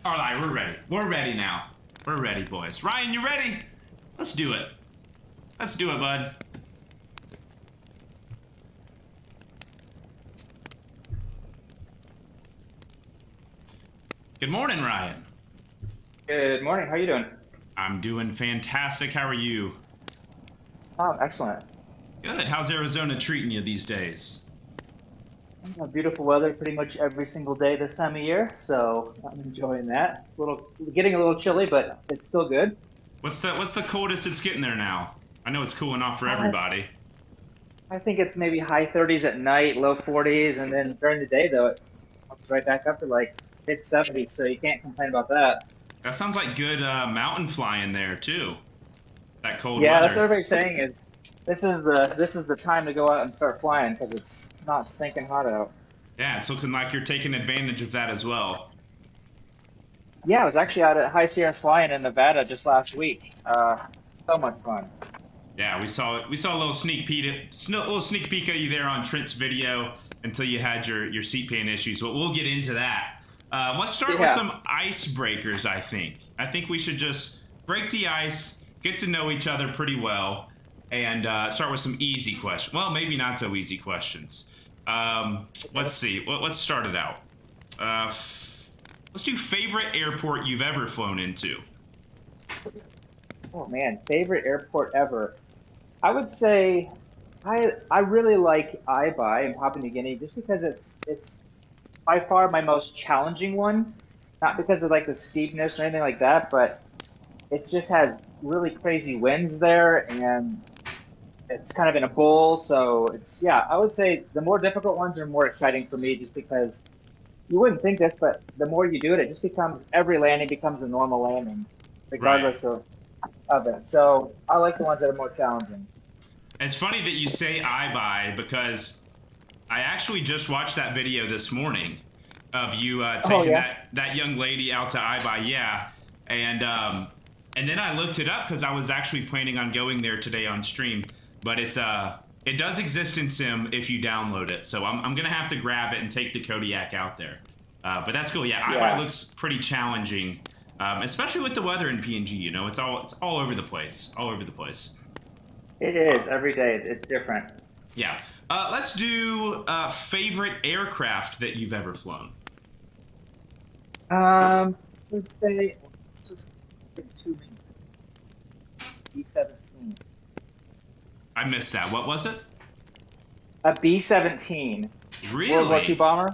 All right, we're ready. We're ready now. We're ready, boys. Ryan, you ready? Let's do it. Let's do it, bud. Good morning, Ryan. Good morning. How are you doing? I'm doing fantastic. How are you? Oh, excellent. Good. How's Arizona treating you these days? Beautiful weather pretty much every single day this time of year, so I'm enjoying that. Getting a little chilly, but it's still good. What's the coldest it's getting there now? I know it's cooling off for Uh, everybody. I think it's maybe high 30s at night, low 40s, and then during the day, though, it comes right back up to like mid 70s, so you can't complain about that. That sounds like good mountain flying there too. That cold Yeah, that's weather. what everybody's saying is this is the time to go out and start flying because it's not stinking hot out. Yeah, it's looking like you're taking advantage of that as well. Yeah, I was actually out at High Sierra flying in Nevada just last week. So much fun. Yeah, we saw a little sneak peek of you there on Trent's video until you had your seat pan issues, but we'll get into that. Let's start with some icebreakers. I think we should just break the ice, get to know each other pretty well, and start with some easy questions. Well, maybe not so easy questions. Let's see. Let's start it out. Let's do favorite airport you've ever flown into. Oh man, favorite airport ever. I would say I really like Ibai in Papua New Guinea just because it's by far my most challenging one. Not because of like the steepness or anything like that, but it just has really crazy winds there and it's kind of in a bowl, so it's yeah, I would say the more difficult ones are more exciting for me just because you wouldn't think this, but the more you do it, it just becomes every landing becomes a normal landing, regardless of it. So I like the ones that are more challenging. It's funny that you say iBuy because I actually just watched that video this morning of you taking that young lady out to iBuy, yeah, and then I looked it up because I was actually planning on going there today on stream, but it does exist in Sim if you download it, so I'm gonna have to grab it and take the Kodiak out there. But that's cool. Yeah, iBuy looks pretty challenging, especially with the weather in PNG. You know, it's all over the place, all over the place. It is every day. It's different. Yeah. Let's do favorite aircraft that you've ever flown. Let's say B-17. I missed that. What was it? A B-17. Really? World War II bomber.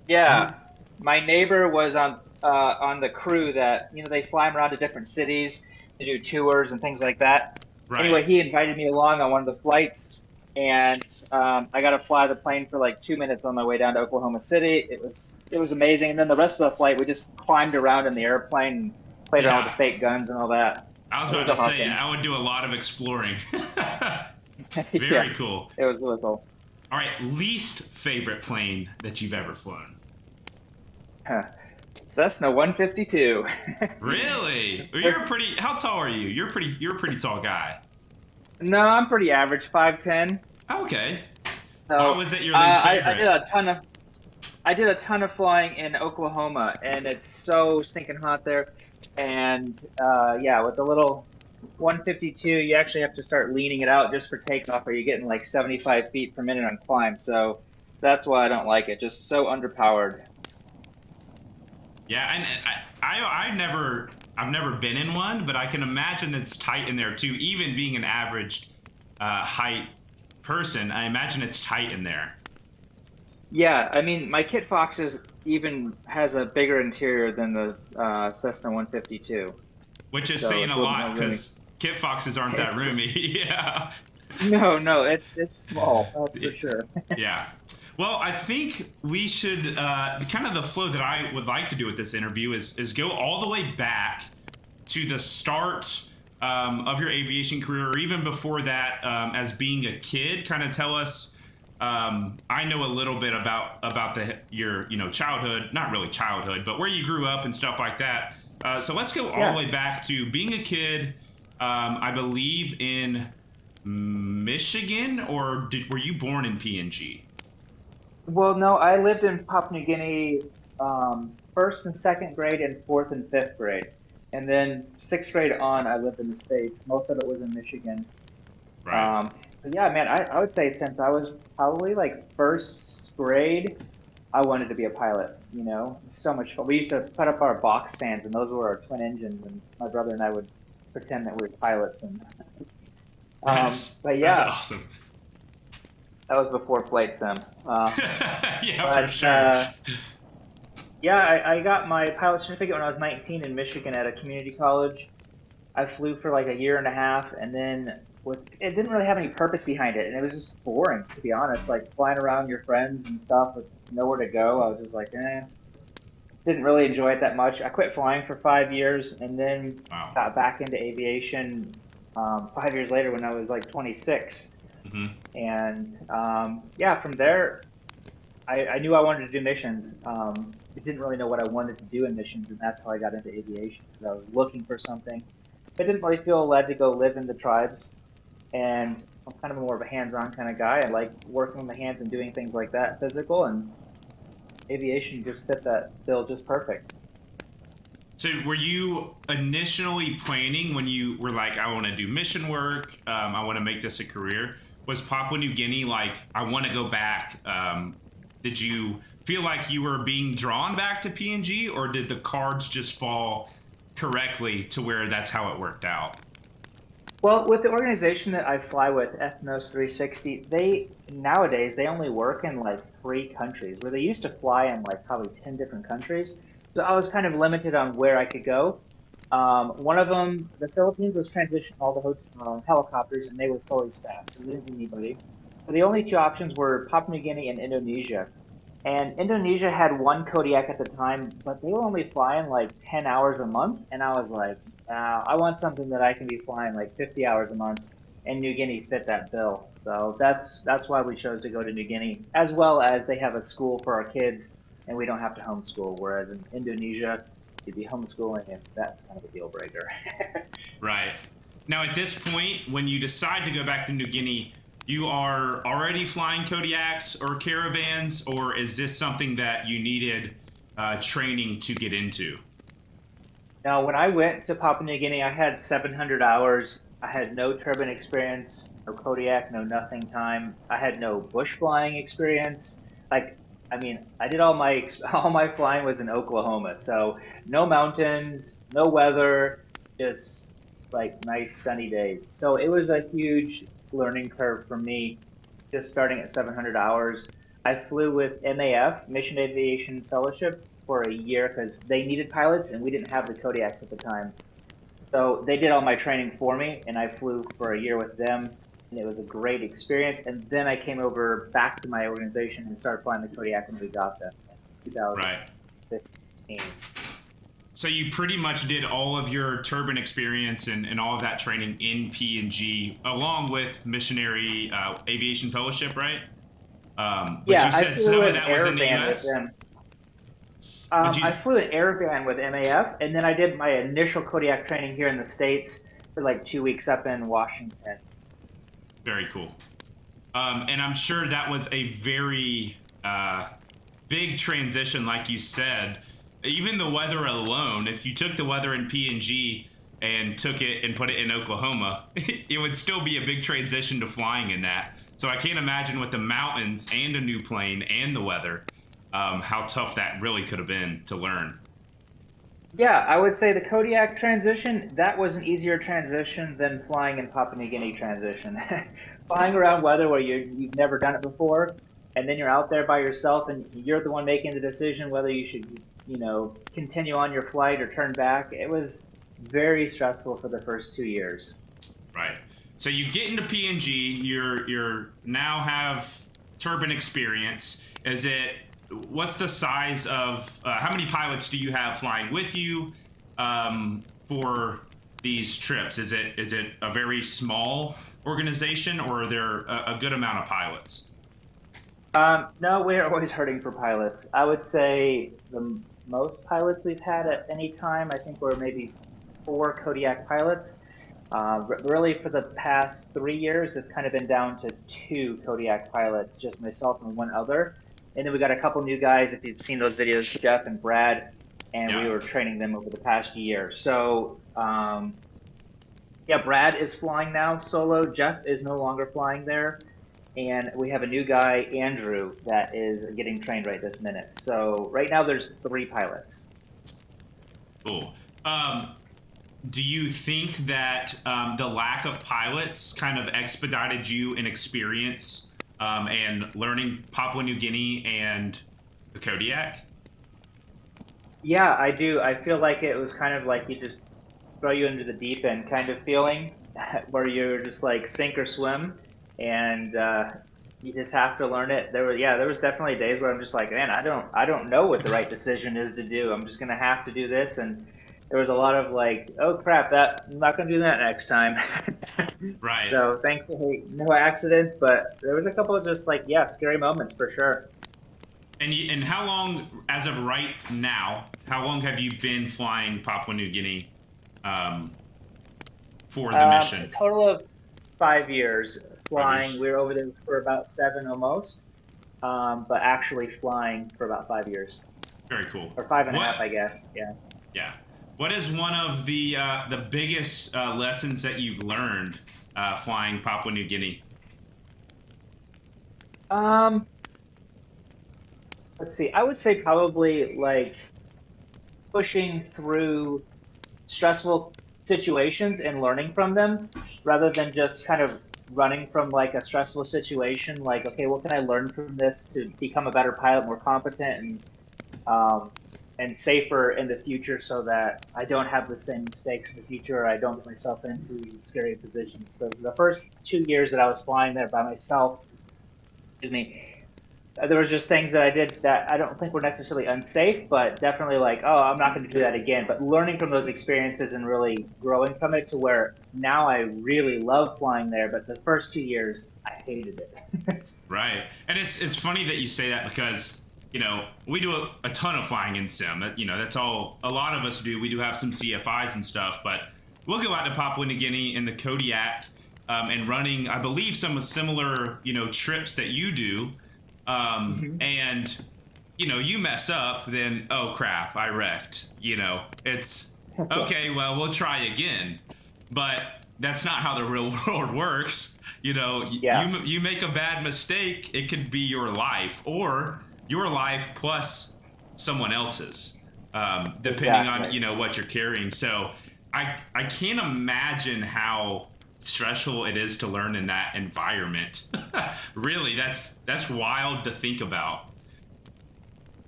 Yeah. My neighbor was on the crew that they fly 'em around to different cities to do tours and things like that. Right. Anyway, he invited me along on one of the flights, and I got to fly the plane for like 2 minutes on my way down to Oklahoma City. It was amazing, and then the rest of the flight we just climbed around in the airplane and played around with the fake guns and all that. I was about to say I would do a lot of exploring. Very cool. It was really cool. All right, least favorite plane that you've ever flown. Cessna 152. Really? How tall are you? You're a pretty tall guy. No, I'm pretty average, 5'10". Okay. So, why was it your least favorite? I did a ton of flying in Oklahoma, and it's so stinking hot there. And yeah, with the little 152, you actually have to start leaning it out just for takeoff, or you're getting like 75 feet per minute on climb. So that's why I don't like it. Just so underpowered. Yeah, and I've never been in one, but I can imagine it's tight in there too. Even being an average height person, I imagine it's tight in there. Yeah, I mean, my Kit Fox even has a bigger interior than the Cessna 152. Which is saying a lot because Kit Foxes aren't that roomy. Yeah. No, it's small. That's for sure. Yeah. Well, I think we should, kind of the flow that I would like to do with this interview is go all the way back to the start of your aviation career, or even before that, as being a kid. Kind of tell us, I know a little bit about your childhood, not really childhood, but where you grew up and stuff like that. So let's go all the way back to being a kid, I believe in Michigan, or were you born in PNG? Well, no, I lived in Papua New Guinea first and second grade and fourth and fifth grade. And then sixth grade on, I lived in the States. Most of it was in Michigan. Right. Um, but yeah, man, I would say since I was probably like first grade, I wanted to be a pilot, you know, so much fun. We used to put up our box stands, and those were our twin engines, and my brother and I would pretend that we were pilots. And but That's yeah, awesome. that was before flight sim. Yeah, for But sure. yeah, I got my pilot certificate when I was 19 in Michigan at a community college. I flew for like a year and a half, and then it didn't really have any purpose behind it, and it was just boring, to be honest. Like flying around your friends and stuff with nowhere to go. I was just like, didn't really enjoy it that much. I quit flying for 5 years, and then Wow. got back into aviation 5 years later when I was like 26. Hmm. And yeah, from there, I knew I wanted to do missions. I didn't really know what I wanted to do in missions, and that's how I got into aviation. Because I was looking for something. I didn't really feel led to go live in the tribes, and I'm kind of more of a hands-on kind of guy. I like working with my hands and doing things like that, physical, and aviation just fit that bill just perfect. So were you initially planning when you were like, I want to do mission work, I want to make this a career? Was Papua New Guinea like, I want to go back? Did you feel like you were being drawn back to PNG, or did the cards just fall correctly to where that's how it worked out? Well, with the organization that I fly with, Ethnos 360, they nowadays they only work in like 3 countries, where they used to fly in like probably 10 different countries. So I was kind of limited on where I could go. One of them, the Philippines, was transitioning all the helicopters, and they were fully staffed, so they didn't need anybody. So the only 2 options were Papua New Guinea and Indonesia. And Indonesia had one Kodiak at the time, but they were only flying like 10 hours a month. And I was like, I want something that I can be flying like 50 hours a month. And New Guinea fit that bill. So that's why we chose to go to New Guinea, as well as they have a school for our kids, and we don't have to homeschool. Whereas in Indonesia, you'd be homeschooling, and that's kind of a deal breaker. Right. Now, at this point, when you decide to go back to New Guinea, you are already flying Kodiaks or Caravans, or is this something that you needed training to get into? Now, when I went to Papua New Guinea, I had 700 hours. I had no turbine experience, no Kodiak, no nothing time. I had no bush flying experience. Like, I mean, I did all my all my flying was in Oklahoma, so no mountains, no weather, just like nice sunny days. So it was a huge learning curve for me, just starting at 700 hours. I flew with MAF, Mission Aviation Fellowship, for a year because they needed pilots and we didn't have the Kodiaks at the time. So they did all my training for me, and I flew for a year with them, and it was a great experience. And then I came over back to my organization and started flying the Kodiak when we got them in Right. 2015. So you pretty much did all of your turbine experience and all of that training in PNG, along with Missionary Aviation Fellowship, right? But Yeah, you I said flew some of an that was in the Airvan with U.S. them. Would you? I flew an Airvan with MAF, and then I did my initial Kodiak training here in the States for like 2 weeks up in Washington. Very cool. And I'm sure that was a very big transition, like you said. Even the weather alone, if you took the weather in PNG and took it and put it in Oklahoma, it would still be a big transition to flying in that. So I can't imagine with the mountains and a new plane and the weather, how tough that really could have been to learn. Yeah, I would say the Kodiak transition, that was an easier transition than flying in Papua New Guinea transition. Flying around weather where you've never done it before, and then you're out there by yourself and you're the one making the decision whether you should, continue on your flight or turn back. It was very stressful for the first 2 years. Right. So you get into PNG, you're now have turbine experience. What's the size of how many pilots do you have flying with you for these trips? Is it a very small organization, or are there a good amount of pilots? No, we're always hurting for pilots. I would say the most pilots we've had at any time, I think we're maybe 4 Kodiak pilots. Really, for the past 3 years, it's kind of been down to 2 Kodiak pilots, just myself and one other. And then we got a couple new guys, if you've seen those videos, Jeff and Brad, and Yeah. we were training them over the past year. So, yeah, Brad is flying now solo. Jeff is no longer flying there. And we have a new guy, Andrew, that is getting trained right this minute. So right now there's 3 pilots. Cool. Do you think that the lack of pilots kind of expedited you in experience and learning Papua New Guinea and the Kodiak? Yeah, I do. I feel like it was kind of like you just throw you into the deep end kind of feeling where you're just like sink or swim, and you just have to learn it. There was definitely days where I'm just like, man, I don't know what the right decision is to do. I'm just gonna have to do this, and there was a lot of like, oh crap, I'm not gonna do that next time. Right. So thankfully, no accidents, but there was a couple of just like, yeah, scary moments for sure. And how long, as of right now, how long have you been flying Papua New Guinea for the mission? A total of 5 years flying. 5 years. We were over there for about 7 almost, but actually flying for about 5 years. Very cool. Or 5.5, I guess. Yeah. Yeah. What is one of the biggest lessons that you've learned flying Papua New Guinea? Let's see. I would say probably like pushing through stressful situations and learning from them rather than just kind of running from like a stressful situation. Like, okay, what can I learn from this to become a better pilot, more competent, and safer in the future so that I don't have the same mistakes in the future or I don't get myself into scary positions. So the first 2 years that I was flying there by myself, excuse me, there was just things that I did that I don't think were necessarily unsafe, but definitely like, oh, I'm not going to do that again. But learning from those experiences and really growing from it to where now I really love flying there. But the first 2 years, I hated it. Right. And it's funny that you say that because, you know, we do a ton of flying in sim. You know, that's all a lot of us do. We do have some CFIs and stuff, but we'll go out to Papua New Guinea in the Kodiak and running, I believe, some similar, you know, trips that you do. And, you know, you mess up, then, oh crap, I wrecked. You know, it's okay, well, we'll try again. But that's not how the real world works. You know, you make a bad mistake, it could be your life or your life plus someone else's, depending on, you know, what you're carrying. So I can't imagine how stressful it is to learn in that environment. Really, that's wild to think about.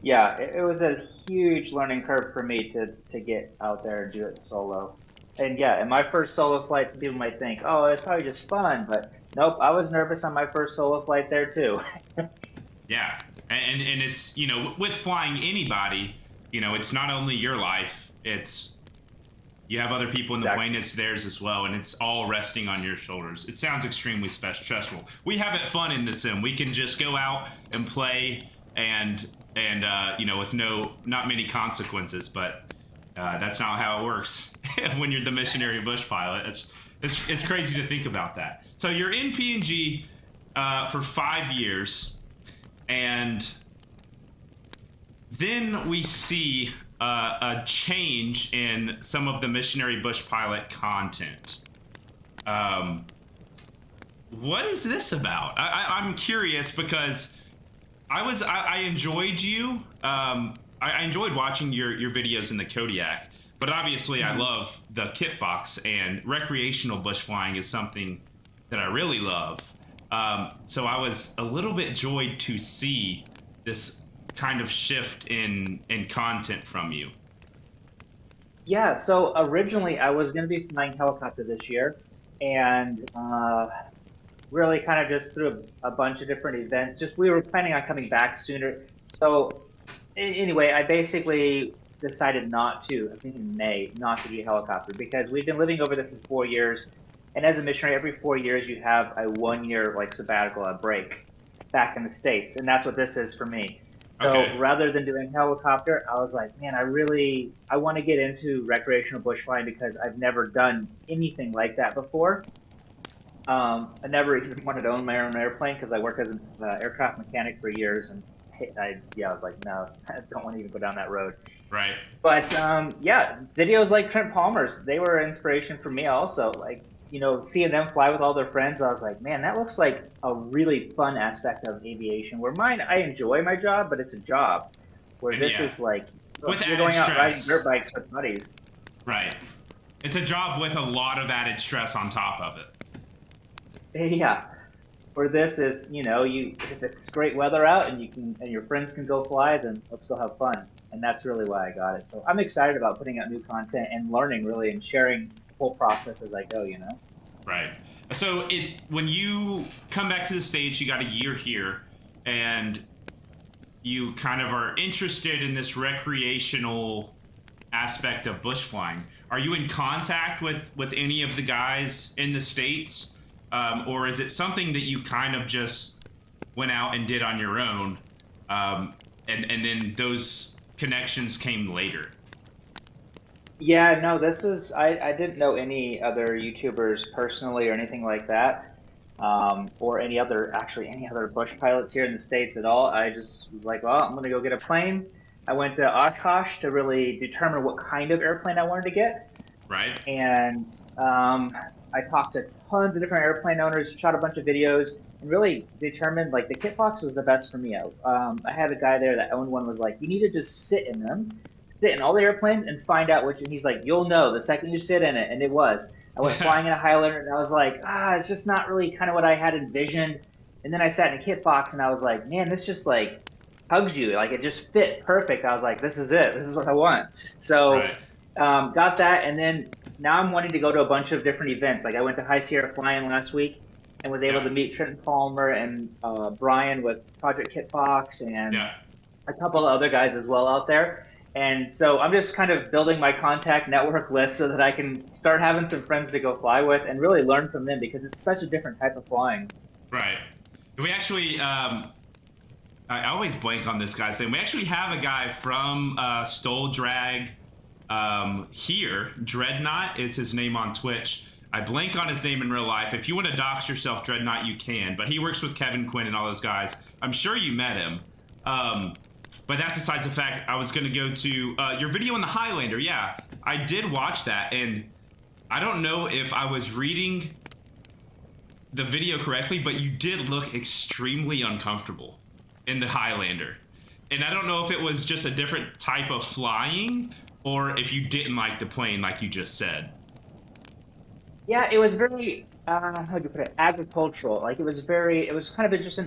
Yeah, it was a huge learning curve for me to get out there and do it solo. And yeah, in my first solo flight, some people might think, oh, it's probably just fun, but nope, I was nervous on my first solo flight there too. Yeah, and it's, you know, with flying anybody, you know, it's not only your life, it's you have other people in the plane, it's theirs as well, and it's all resting on your shoulders. It sounds extremely stressful. We have it fun in the sim. We can just go out and play and you know, with not many consequences, but that's not how it works when you're the missionary bush pilot. It's crazy to think about that. So you're in PNG for 5 years, and then we see a change in some of the missionary bush pilot content. What is this about? I'm curious because I enjoyed you. I enjoyed watching your videos in the Kodiak, but obviously I love the Kit Fox, and recreational bush flying is something that I really love. So I was a little bit joyed to see this kind of shift in content from you. Yeah, so originally I was going to be flying helicopter this year, and really kind of just through a bunch of different events. Just we were planning on coming back sooner. So anyway, I basically decided not to, I think in May, not to do helicopter because we've been living over there for 4 years. And as a missionary, every 4 years you have a 1 year like sabbatical, a break back in the States. And that's what this is for me. So rather than doing helicopter, I was like, man, I want to get into recreational bush flying because I've never done anything like that before. I never even wanted to own my own airplane because I worked as an aircraft mechanic for years and yeah, I was like, no, I don't want to even go down that road. Right. But yeah, videos like Trent Palmer's, they were an inspiration for me also. Like, seeing them fly with all their friends, I was like, man, that looks like a really fun aspect of aviation. Where mine, I enjoy my job, but it's a job. Where And this yeah, is like, with you're added going out riding stress. dirt bikes with buddies. Right. It's a job with a lot of added stress on top of it. Yeah. Where this is, if it's great weather out and your friends can go fly, then let's go have fun. And that's really why I got it. So I'm excited about putting out new content and learning really and sharing the whole process as I go, Right. So when you come back to the States, you got a year here, and you kind of are interested in this recreational aspect of bush flying. Are you in contact with any of the guys in the States? Or is it something that you kind of just went out and did on your own, and then those connections came later? Yeah, no, this was, I didn't know any other YouTubers personally or anything like that, or any other bush pilots here in the States at all. I just was like, well, I'm going to go get a plane. I went to Oshkosh to really determine what kind of airplane I wanted to get. Right. And I talked to tons of different airplane owners, shot a bunch of videos, and really determined, like, the Kit Fox was the best for me. I had a guy there that owned one, was like, you need to just sit in them, sit in all the airplanes and find out which, and he's like, you'll know the second you sit in it. And it was. I went flying in a Highlander, and I was like, it's just not really kind of what I had envisioned. And then I sat in a Kit Fox, and I was like, man, this just, like, hugs you. Like, it just fit perfect. I was like, this is it. This is what I want. So Right. got that, and then now I'm wanting to go to a bunch of different events. Like, I went to High Sierra Flying last week and was able to meet Trenton Palmer and Brian with Project Kit Fox and a couple of other guys as well out there. And so I'm just kind of building my contact network list so that I can start having some friends to go fly with and really learn from them, because it's such a different type of flying. Right. We actually, I always blank on this guy's name. We actually have a guy from Stole Drag here. Dreadnought is his name on Twitch. I blank on his name in real life. If you want to dox yourself, Dreadnought, you can. But he works with Kevin Quinn and all those guys. I'm sure you met him. But that's besides the fact. I was going to go to your video on the Highlander. Yeah, I did watch that. And I don't know if I was reading the video correctly, but you did look extremely uncomfortable in the Highlander. And I don't know if it was just a different type of flying or if you didn't like the plane like you just said. Yeah, it was very, how do you put it, agricultural. Like, it was kind of just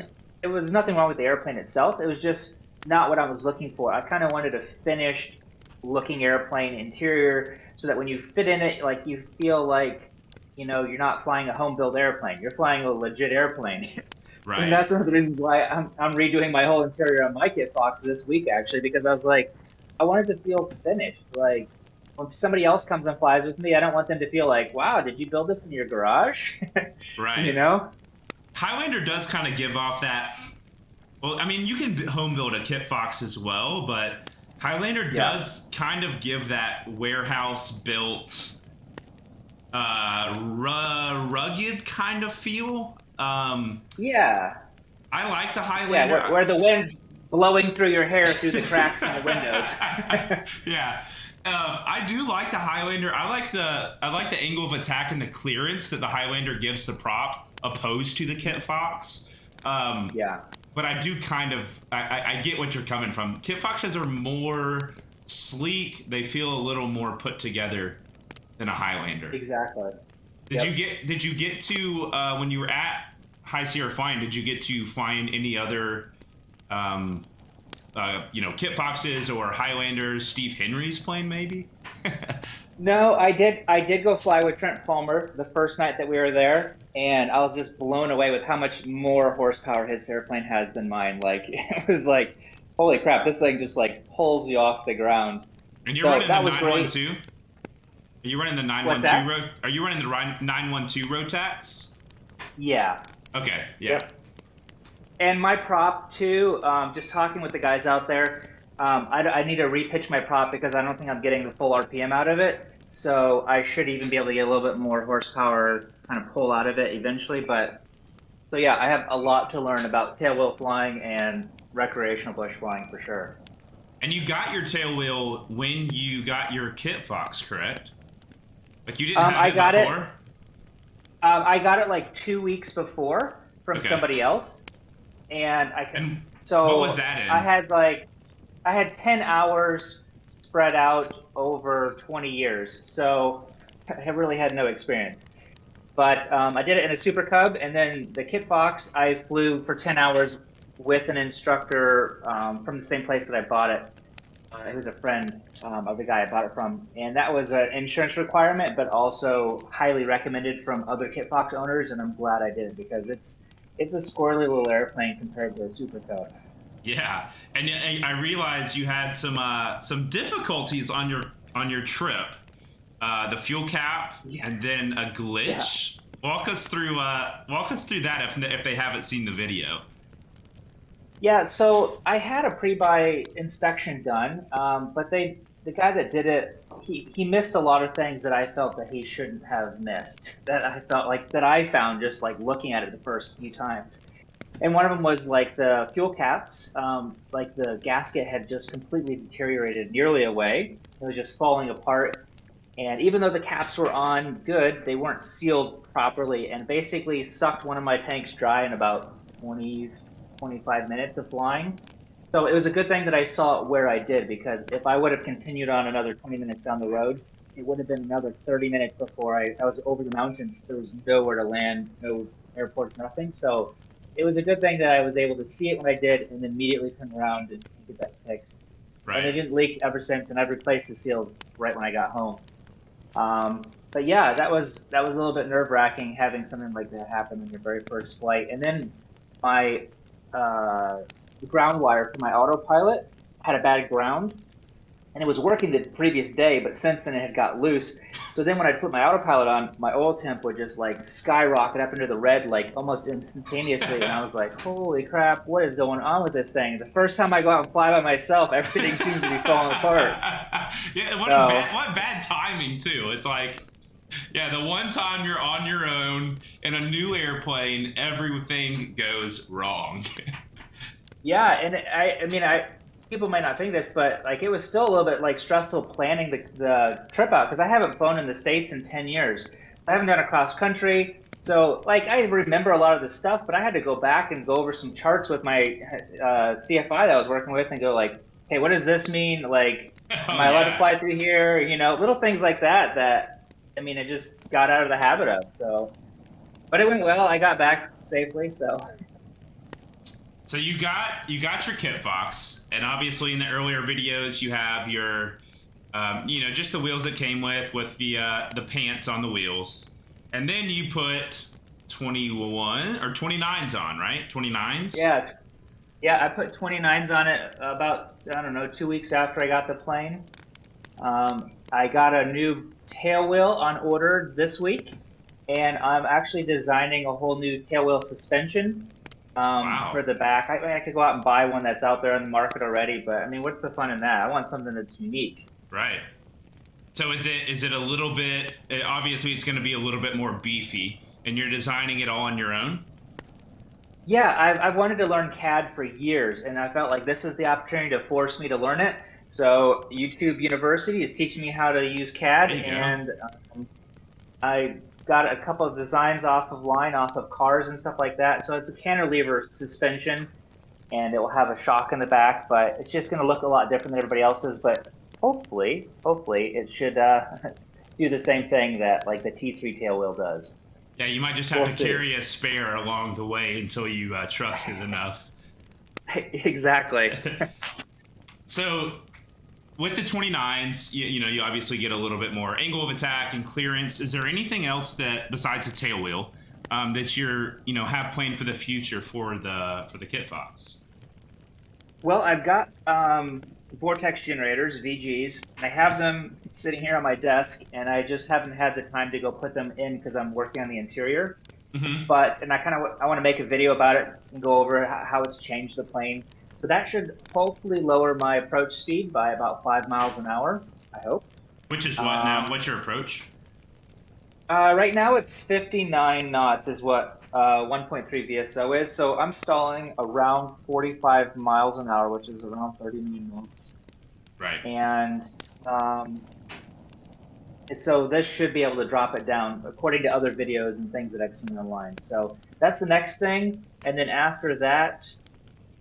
it was nothing wrong with the airplane itself. It was just not what I was looking for. I kind of wanted a finished looking airplane interior so that when you fit in it, like, you feel like, you're not flying a home-built airplane. You're flying a legit airplane. Right. And that's one of the reasons why I'm redoing my whole interior on my Kit Fox this week, actually, because I was like, I wanted to feel finished. Like, when somebody else comes and flies with me, I don't want them to feel like, wow, did you build this in your garage? Right. Highlander does kind of give off that. Well, I mean, you can home build a Kit Fox as well, but Highlander does kind of give that warehouse built, rugged kind of feel. Yeah. I like the Highlander. Yeah, where the wind's blowing through your hair through the cracks in the windows. Yeah. I do like the Highlander. I like the angle of attack and the clearance that the Highlander gives the prop opposed to the Kit Fox. Yeah. But I do kind of I get what you're coming from. Kit Foxes are more sleek. They feel a little more put together than a Highlander. Exactly. Did you get to when you were at High Sierra Flying? Did you get to find any other Kit Foxes or Highlanders? Steve Henry's plane, maybe? No, I did go fly with Trent Palmer the first night that we were there, and I was just blown away with how much more horsepower his airplane has than mine. Like, it was like, holy crap, this thing just like pulls you off the ground. And you're running the 912? Are you running the 912 Are you running the 912 Rotax? Yeah. Okay. Yeah. Yep. And my prop too. Just talking with the guys out there, I need to repitch my prop because I don't think I'm getting the full RPM out of it. So I should even be able to get a little bit more horsepower, kind of pull out of it eventually. But so yeah, I have a lot to learn about tailwheel flying and recreational bush flying for sure. And you got your tail wheel when you got your Kit Fox, correct? Like you didn't have it before? I got it like 2 weeks before from somebody else, and so what was that in? I had 10 hours spread out over 20 years, so I really had no experience. But I did it in a Super Cub, and then the Kit Fox I flew for 10 hours with an instructor from the same place that I bought it. He was a friend of the guy I bought it from, and that was an insurance requirement, but also highly recommended from other Kit Fox owners, and I'm glad I did it because it's a squirrely little airplane compared to a Super Cub. Yeah, and I realized you had some difficulties on your trip. The fuel cap, and then a glitch. Yeah. Walk us through that if they haven't seen the video. Yeah, so I had a pre-buy inspection done, but the guy that did it, he missed a lot of things that I felt that he shouldn't have missed. That I found just like looking at it the first few times. And one of them was like the fuel caps, like the gasket had just completely deteriorated nearly away. It was just falling apart. And even though the caps were on good, they weren't sealed properly and basically sucked one of my tanks dry in about 25 minutes of flying. So it was a good thing that I saw it where I did, because if I would have continued on another 20 minutes down the road, it would have been another 30 minutes before I was over the mountains. There was nowhere to land, no airports, nothing. So it was a good thing that I was able to see it when I did and immediately turn around and get that fixed. Right. And it didn't leak ever since, and I've replaced the seals right when I got home. But yeah, that was a little bit nerve-wracking having something like that happen in your very first flight. And then my ground wire for my autopilot had a bad ground, and it was working the previous day, but since then it had got loose. So then when I put my autopilot on, my oil temp would just like skyrocket up into the red like almost instantaneously, and I was like, holy crap, what is going on with this thing? The first time I go out and fly by myself, everything seems to be falling apart. Yeah, what bad timing too. It's like, yeah, the one time you're on your own in a new airplane, everything goes wrong. Yeah, and I mean, people might not think this, but like it was still a little bit like stressful planning the trip out, because I haven't flown in the States in 10 years. I haven't done a cross country. So like I remember a lot of the stuff, but I had to go back and go over some charts with my CFI that I was working with and go like, hey, what does this mean? Like, am I allowed to fly through here? You know, little things like that, I mean, I just got out of the habit of. So, but it went well. I got back safely, so. So you got your Kit Fox, and obviously in the earlier videos you have your, you know, just the wheels it came with the pants on the wheels, and then you put 21 or 29s on, right? 29s. Yeah, I put 29s on it about, I don't know, 2 weeks after I got the plane. I got a new tail wheel on order this week, and I'm actually designing a whole new tail wheel suspension. Wow. For the back. I could go out and buy one that's out there on the market already, but I mean, what's the fun in that? I want something that's unique. Right. So is it a little bit, obviously it's going to be a little bit more beefy, and you're designing it all on your own? Yeah, I've wanted to learn CAD for years, and I felt like this is the opportunity to force me to learn it. So YouTube University is teaching me how to use CAD, and I got a couple of designs off of cars and stuff like that. So it's a cantilever suspension, and it will have a shock in the back, but it's just going to look a lot different than everybody else's. But hopefully it should do the same thing that like the T3 tail wheel does. Yeah, you might just have to carry a spare along the way until you trust it enough. Exactly. So with the 29s, you know, you obviously get a little bit more angle of attack and clearance. Is there anything else that, besides the tail wheel, that have planned for the future for the Kit Fox? Well, I've got vortex generators, VGs. I have them sitting here on my desk, and I just haven't had the time to go put them in because I'm working on the interior. Mm-hmm. And I want to make a video about it and go over how it's changed the plane. So that should hopefully lower my approach speed by about 5 miles an hour, I hope. Which is what now? What's your approach? Right now it's 59 knots is what 1.3 VSO is. So I'm stalling around 45 miles an hour, which is around 39 knots. Right. And so this should be able to drop it down according to other videos and things that I've seen online. So that's the next thing. And then after that,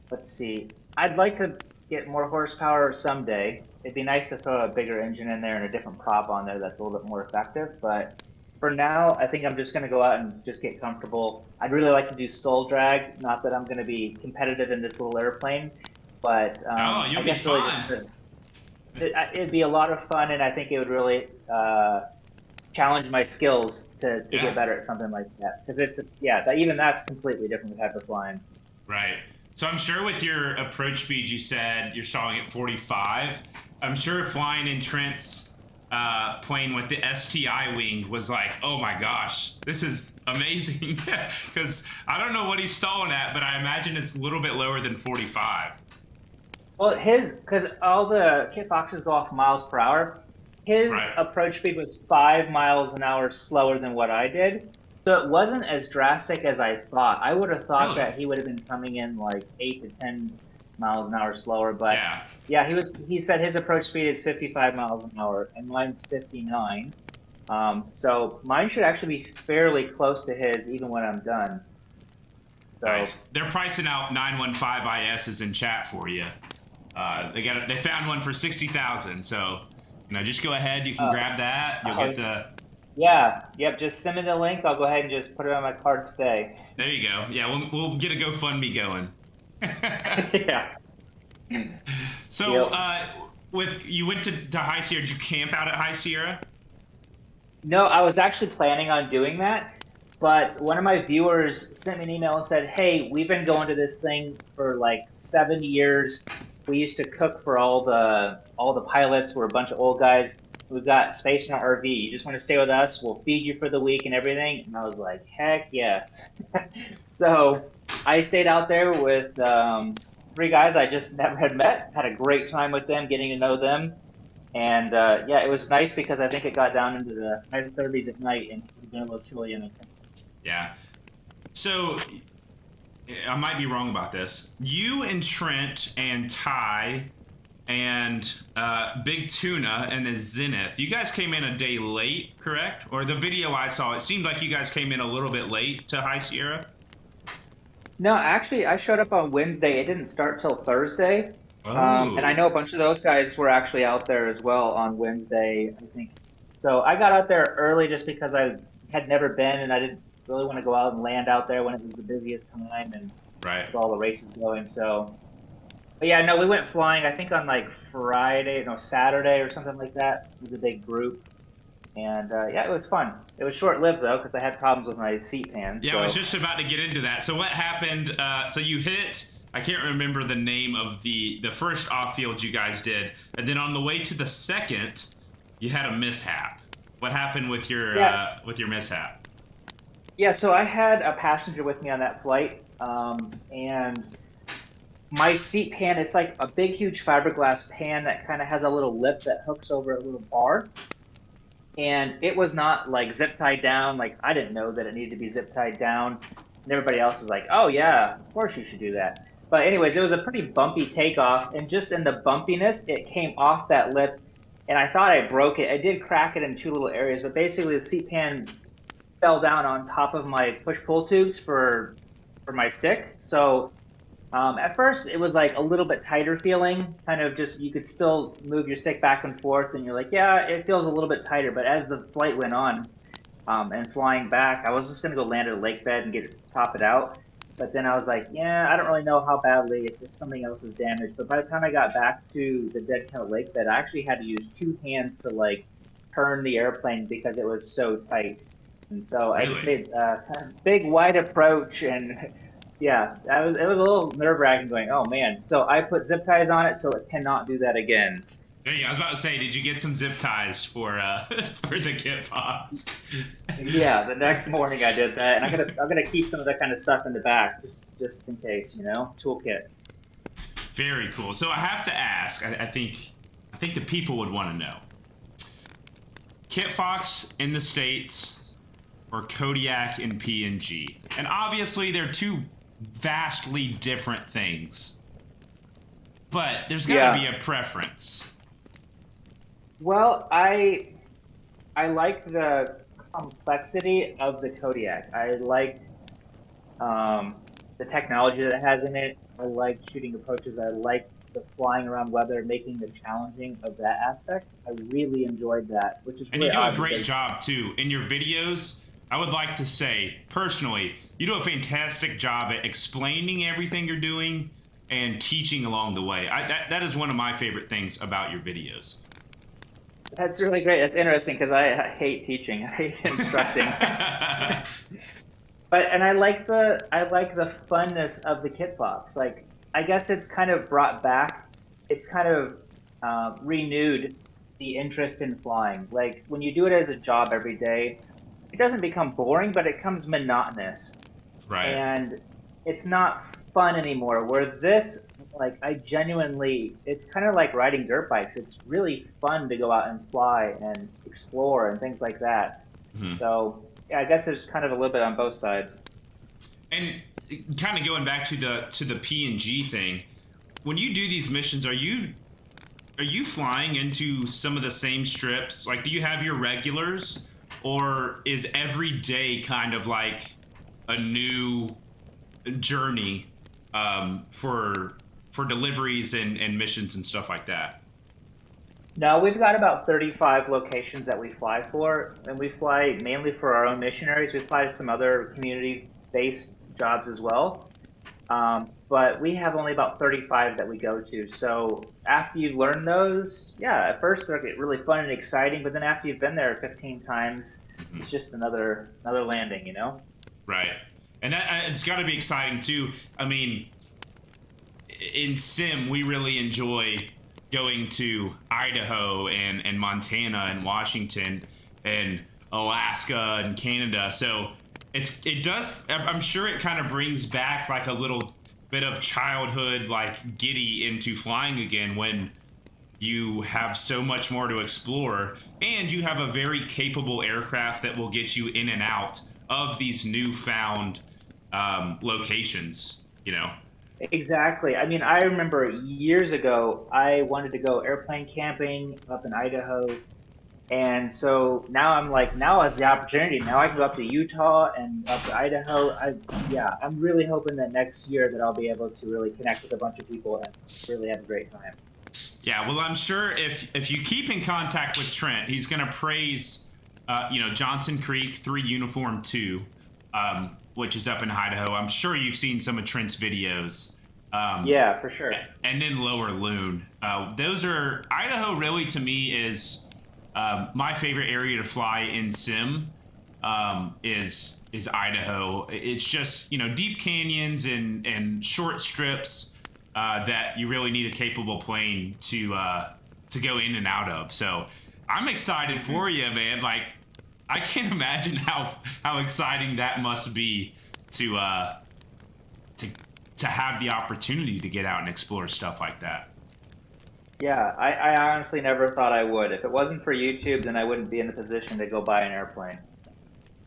let's see. I'd like to get more horsepower someday. It'd be nice to throw a bigger engine in there and a different prop on there that's a little bit more effective. But for now, I think I'm just going to go out and just get comfortable. I'd really like to do stall drag. Not that I'm going to be competitive in this little airplane, but you'll be fine. Really it'd be a lot of fun, and I think it would really challenge my skills to get better at something like that. Because even that's completely different type of flying. Right. So I'm sure with your approach speed, you said you're stalling at 45. I'm sure flying in Trent's plane with the STI wing was like, oh my gosh, this is amazing. Because I don't know what he's stalling at, but I imagine it's a little bit lower than 45. Well, because all the Kit Foxes go off miles per hour, his approach speed was 5 miles an hour slower than what I did. So it wasn't as drastic as I thought. I would have thought that he would have been coming in like 8 to 10 miles an hour slower. But yeah, he said his approach speed is 55 miles an hour, and mine's 59. So mine should actually be fairly close to his, even when I'm done. So, nice. They're pricing out 915 ISs in chat for you. They found one for 60,000. So just go ahead. You can grab that. You'll get the. Yeah. Yep. Just send me the link. I'll go ahead and just put it on my card today. There you go. Yeah, we'll get a GoFundMe going. Yeah. So, you went to High Sierra. Did you camp out at High Sierra? No, I was actually planning on doing that, but one of my viewers sent me an email and said, "Hey, we've been going to this thing for like 7 years. We used to cook for all the pilots. We're a bunch of old guys. We've got space in our RV. You just want to stay with us? We'll feed you for the week and everything." And I was like, heck yes. So I stayed out there with 3 guys I just never had met. Had a great time with them, getting to know them. And it was nice because I think it got down into the high 30s at night, and it was a little chilly in the tent. Yeah. So I might be wrong about this. You and Trent and Ty and Big Tuna and the Zenith, you guys came in a day late, correct? Or the video I saw, it seemed like you guys came in a little bit late to High Sierra. No, actually, I showed up on Wednesday. It didn't start till Thursday. Oh. And I know a bunch of those guys were actually out there as well on Wednesday, I think. So I got out there early just because I had never been, and I didn't really want to go out and land out there when it was the busiest time and with all the races going. So, but yeah, no, we went flying, I think on like Saturday or something like that. It was a big group. And it was fun. It was short-lived though, because I had problems with my seat pan. Yeah, I was just about to get into that. So what happened? So you hit, I can't remember the name of the first off-field you guys did, and then on the way to the second, you had a mishap. What happened with your mishap? Yeah, so I had a passenger with me on that flight, and my seat pan, it's like a big, huge fiberglass pan that kind of has a little lip that hooks over a little bar. And it was not like zip tied down. Like, I didn't know that it needed to be zip tied down. And everybody else was like, oh yeah, of course you should do that. But anyways, it was a pretty bumpy takeoff, and just in the bumpiness, it came off that lip, and I thought I broke it. I did crack it in 2 little areas, but basically the seat pan fell down on top of my push-pull tubes for my stick. So at first it was like a little bit tighter feeling, kind of just, you could still move your stick back and forth, and you're like, yeah, it feels a little bit tighter. But as the flight went on and flying back, I was just going to go land at a lake bed and top it out. But then I was like, yeah, I don't really know how badly, if something else is damaged. But by the time I got back to the Dead Cat Lake bed, I actually had to use 2 hands to like turn the airplane because it was so tight. And so I just made a big wide approach, and yeah, it was a little nerve-wracking going, oh man. So I put zip ties on it so it cannot do that again. There you go. I was about to say, did you get some zip ties for the Kit Fox? Yeah, the next morning I did that, and I'm gonna keep some of that kind of stuff in the back just in case, toolkit. Very cool. So I have to ask. I think the people would want to know. Kit Fox in the States or Kodiak in PNG? And obviously, they're two vastly different things. But there's got to be a preference. Well, I like the complexity of the Kodiak. I liked the technology that it has in it. I like shooting approaches. I like the flying around weather, making the challenging of that aspect. I really enjoyed that, which is really and you do a great job too in your videos. I would like to say personally, you do a fantastic job at explaining everything you're doing and teaching along the way. That is one of my favorite things about your videos. That's really great. That's interesting because I hate teaching. I hate instructing. And I like the funness of the kit box. Like, I guess it's kind of brought back. It's kind of renewed the interest in flying. Like, when you do it as a job every day, it doesn't become boring, but it becomes monotonous. Right. And it's not fun anymore. Where this, like, I genuinely, it's kind of like riding dirt bikes. It's really fun to go out and fly and explore and things like that. Mm-hmm. So yeah, I guess there's kind of a little bit on both sides. And kind of going back to the P&G thing, when you do these missions, are you flying into some of the same strips? Like, do you have your regulars, or is every day kind of like a new journey for deliveries and missions and stuff like that? No, we've got about 35 locations that we fly for, and we fly mainly for our own missionaries. We fly to some other community-based jobs as well, but we have only about 35 that we go to. So after you learn those, yeah, at first they're really fun and exciting, but then after you've been there 15 times, it's just another landing, you know? Right, and it's got to be exciting too. I mean, in Sim, we really enjoy going to Idaho and Montana and Washington and Alaska and Canada. So it does, I'm sure it kind of brings back like a little bit of childhood, like giddy into flying again when you have so much more to explore and you have a very capable aircraft that will get you in and out of these newfound locations, you know? Exactly. I mean, I remember years ago, I wanted to go airplane camping up in Idaho. And so now I'm like, now is the opportunity. Now I can go up to Utah and up to Idaho. I'm really hoping that next year that I'll be able to really connect with a bunch of people and really have a great time. Yeah, well, I'm sure if you keep in contact with Trent, he's going to praise, Johnson Creek 3 Uniform 2, which is up in Idaho. I'm sure you've seen some of Trent's videos. Yeah, for sure. And then Lower Loon. Those are, Idaho really to me is my favorite area to fly in Sim is Idaho. It's just, deep canyons and short strips that you really need a capable plane to go in and out of. So I'm excited for you, man. Like, I can't imagine how exciting that must be to have the opportunity to get out and explore stuff like that. Yeah, I honestly never thought I would. If it wasn't for YouTube, then I wouldn't be in a position to go buy an airplane.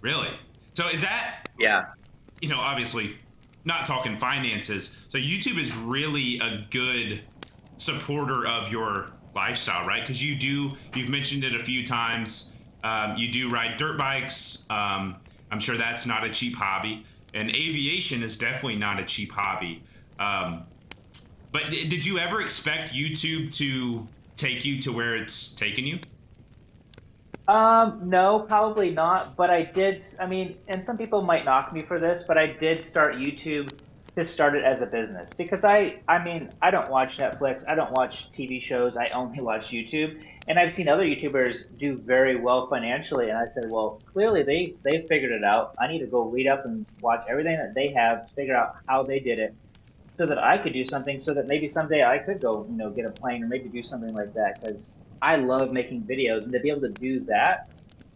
Really? So is that? Yeah. Obviously, not talking finances. So YouTube is really a good supporter of your lifestyle, right? Because you've mentioned it a few times. You do ride dirt bikes. I'm sure that's not a cheap hobby. And aviation is definitely not a cheap hobby. But did you ever expect YouTube to take you to where it's taken you? No, probably not. But I did, and some people might knock me for this, but I did start YouTube to start it as a business. Because I don't watch Netflix. I don't watch TV shows. I only watch YouTube. And I've seen other YouTubers do very well financially. And I said, well, clearly they figured it out. I need to go read up and watch everything that they have, figure out how they did it, so that I could do something, so that maybe someday I could go, get a plane or maybe do something like that. Because I love making videos, and to be able to do that,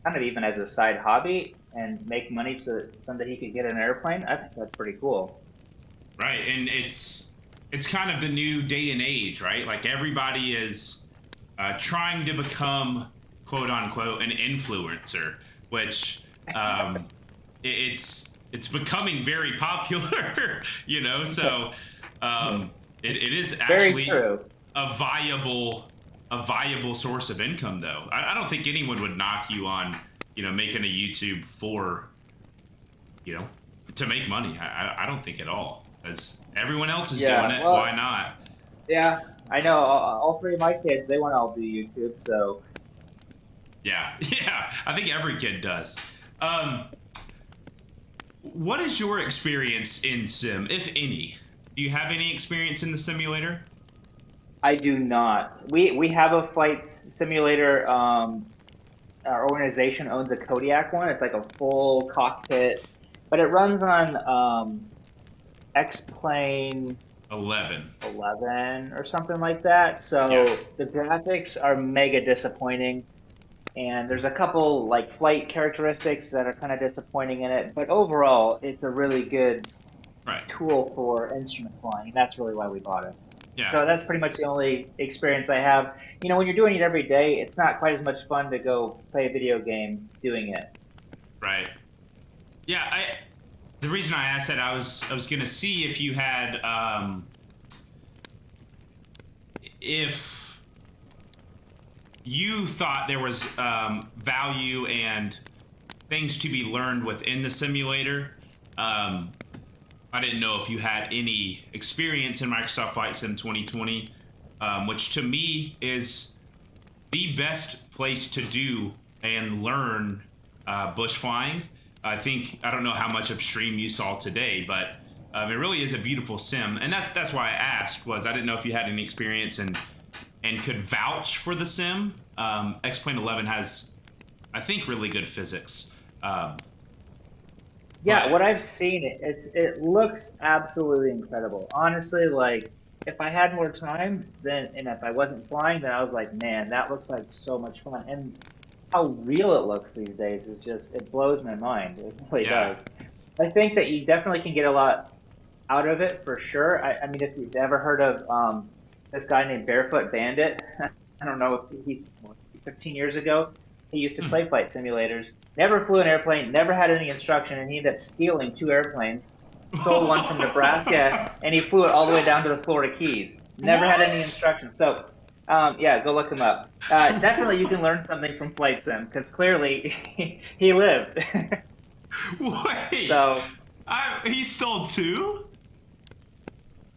kind of even as a side hobby, and make money so that someday he could get an airplane, I think that's pretty cool. Right, and it's kind of the new day and age, right? Like, everybody is trying to become, quote unquote, an influencer, which it's it's becoming very popular, you know. So it is actually a viable source of income, though. I don't think anyone would knock you on, you know, making a YouTube for, you know, to make money. I don't think at all, as everyone else is doing it. Well, why not? Yeah, I know. All three of my kids, they want to all do YouTube, so. Yeah, I think every kid does. What is your experience in sim, if any? Do you have any experience in the simulator? I do not. We have a flight simulator. Our organization owns a Kodiak one. It's like a full cockpit, but it runs on X-Plane 11 or something like that. So the graphics are mega disappointing, and there's a couple like flight characteristics that are kind of disappointing in it. But overall, it's a really good tool for instrument flying. That's really why we bought it. Yeah. So that's pretty much the only experience I have. You know, when you're doing it every day, it's not quite as much fun to go play a video game doing it. Right. Yeah. The reason I asked that, I was gonna see if you had if you thought there was value and things to be learned within the simulator. I didn't know if you had any experience in Microsoft Flight Sim 2020, which to me is the best place to do and learn bush flying. I don't know how much of stream you saw today, but it really is a beautiful sim. And that's why I asked, was I didn't know if you had any experience and could vouch for the sim. X-Plane 11 has, I think, really good physics. Yeah, what I've seen, it looks absolutely incredible. Honestly, like, if I had more time, and if I wasn't flying, then I was like, man, that looks like so much fun. And how real it looks these days is just, it blows my mind. It really does. I think that you definitely can get a lot out of it, for sure. I mean, if you've ever heard of this guy named Barefoot Bandit, I don't know if he's 15 years ago. He used to play flight simulators, never flew an airplane, never had any instruction, and he ended up stealing 2 airplanes, stole one from Nebraska, and he flew it all the way down to the Florida Keys. Never had any instruction. So, yeah, go look him up. Definitely you can learn something from Flight Sim, because clearly he lived. Wait. So, he stole 2?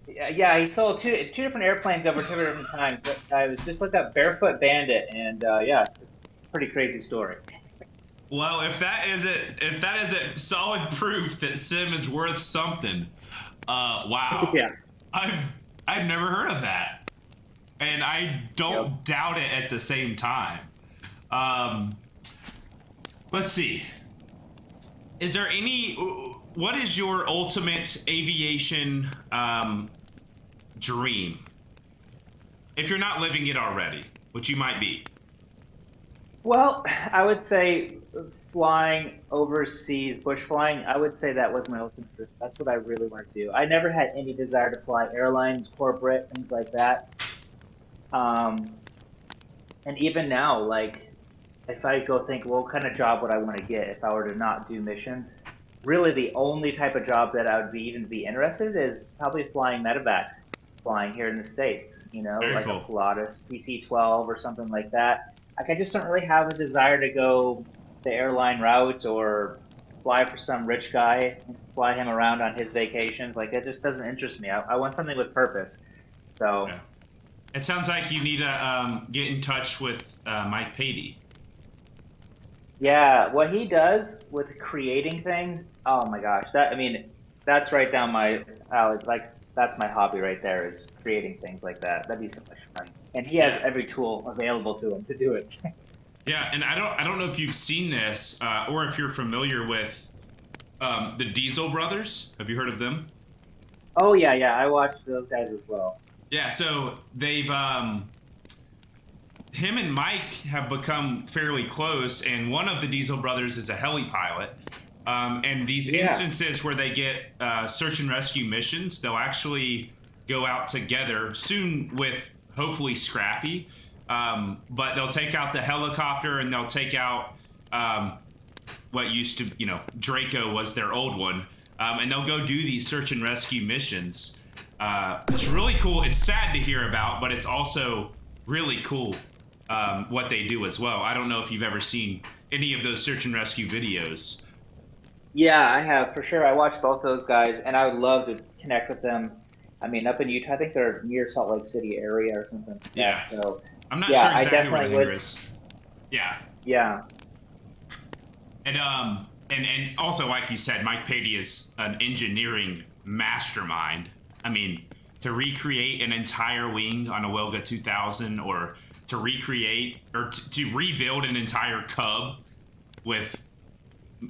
Yeah, he sold two different airplanes over 2 different times. But I was just looked up Barefoot Bandit, and yeah. Pretty crazy story. Well, if that isn't solid proof that sim is worth something, wow. Yeah. I've never heard of that, and I don't doubt it at the same time. Let's see. Is there any? What is your ultimate aviation dream? If you're not living it already, which you might be. Well, I would say flying overseas, bush flying, I would say that was my ultimate dream. That's what I really want to do. I never had any desire to fly airlines, corporate, things like that. And even now, like, if I go think, well, what kind of job would I want to get if I were to not do missions? Really, the only type of job that I would even be interested in is probably flying medevac, flying here in the States, you know, Very like cool. a Pilatus PC-12 or something like that. Like, I just don't really have a desire to go the airline route or fly for some rich guy and fly him around on his vacations. Like, it just doesn't interest me. I want something with purpose. So, it sounds like you need to get in touch with Mike Patey. yeah, what he does with creating things, oh my gosh, that's right down my alley. Like, that's my hobby right there, is creating things like that. That'd be so much fun. And he has every tool available to him to do it. Yeah, and I don't know if you've seen this or if you're familiar with the Diesel brothers. Have you heard of them? Oh yeah, I watched those guys as well. Yeah, so they've him and Mike have become fairly close, and one of the Diesel brothers is a heli pilot. And these instances where they get search and rescue missions, they'll actually go out together soon with hopefully Scrappy. But they'll take out the helicopter and they'll take out what used to, Draco was their old one, and they'll go do these search and rescue missions. It's really cool. It's sad to hear about, but it's also really cool what they do as well. I don't know if you've ever seen any of those search and rescue videos. Yeah, I have for sure. I watched both those guys, and I would love to connect with them. I mean, up in Utah, I think they're near Salt Lake City area or something. Yeah. So I'm not sure exactly where the would. is. Yeah. Yeah. And also, like you said, Mike Patey is an engineering mastermind. I mean, to recreate an entire wing on a Wilga 2000, or to recreate or to rebuild an entire Cub with,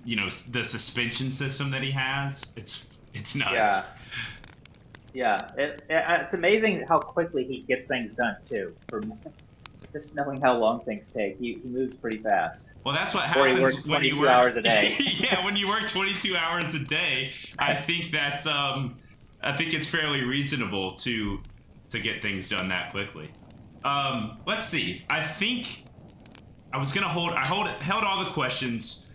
the suspension system that he has, it's nuts. Yeah. It's amazing how quickly he gets things done too. From just knowing how long things take, he moves pretty fast. Well, that's what Or happens he works when you 22 work hours a day. Yeah, when you work 22 hours a day, I think that's I think it's fairly reasonable to get things done that quickly. Let's see. I think I was gonna held all the questions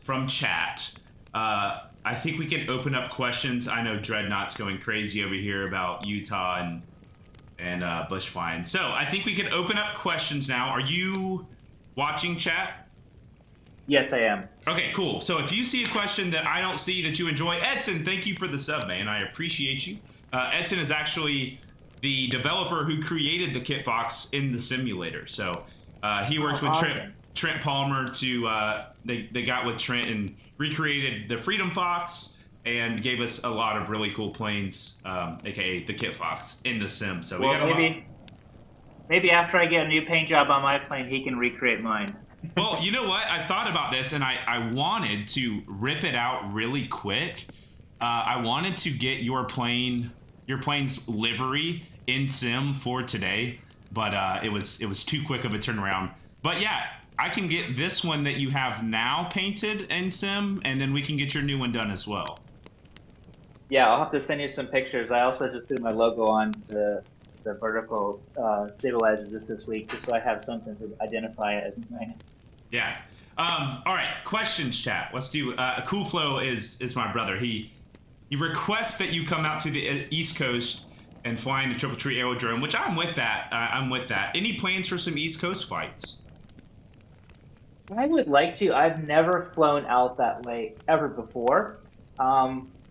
from chat. I think we can open up questions. I know Dreadnought's going crazy over here about Utah and bush flying. So I think we can open up questions now. Are you watching chat? Yes, I am. Okay, cool. So if you see a question that I don't see that you enjoy, Edson, thank you for the sub, man. I appreciate you. Edson is actually the developer who created the Kit Fox in the simulator. So he worked with awesome. Trent Palmer to, they got with Trent and recreated the Freedom Fox and gave us a lot of really cool planes, aka the Kit Fox, in the sim. So well, we got maybe after I get a new paint job on my plane, he can recreate mine. Well, you know what? I thought about this, and I wanted to rip it out really quick. I wanted to get your plane's livery in sim for today, but it was too quick of a turnaround. But yeah, I can get this one that you have now painted in sim, and then we can get your new one done as well. Yeah, I'll have to send you some pictures. I also just threw my logo on the vertical stabilizer this week, just so I have something to identify it as mine. Yeah. All right. Questions, chat. Let's do. Cool Flow is my brother. He requests that you come out to the East Coast and fly in the Triple Tree Aerodrome, which I'm with that. I'm with that. Any plans for some East Coast flights? I would like to. I've never flown out that way ever before.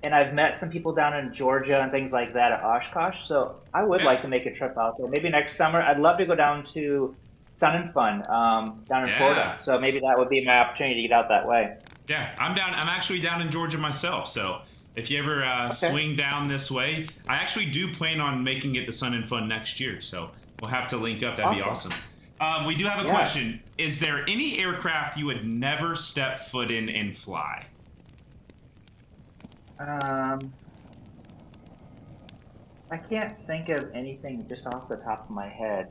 And I've met some people down in Georgia and things like that at Oshkosh. So I would like to make a trip out there. Maybe next summer. I'd love to go down to Sun and Fun down in Florida. So maybe that would be my opportunity to get out that way. Yeah, I'm down. I'm actually down in Georgia myself. So if you ever swing down this way, I actually do plan on making it to Sun and Fun next year. So we'll have to link up. That'd be awesome. We do have a question. Is there any aircraft you would never step foot in and fly? I can't think of anything just off the top of my head.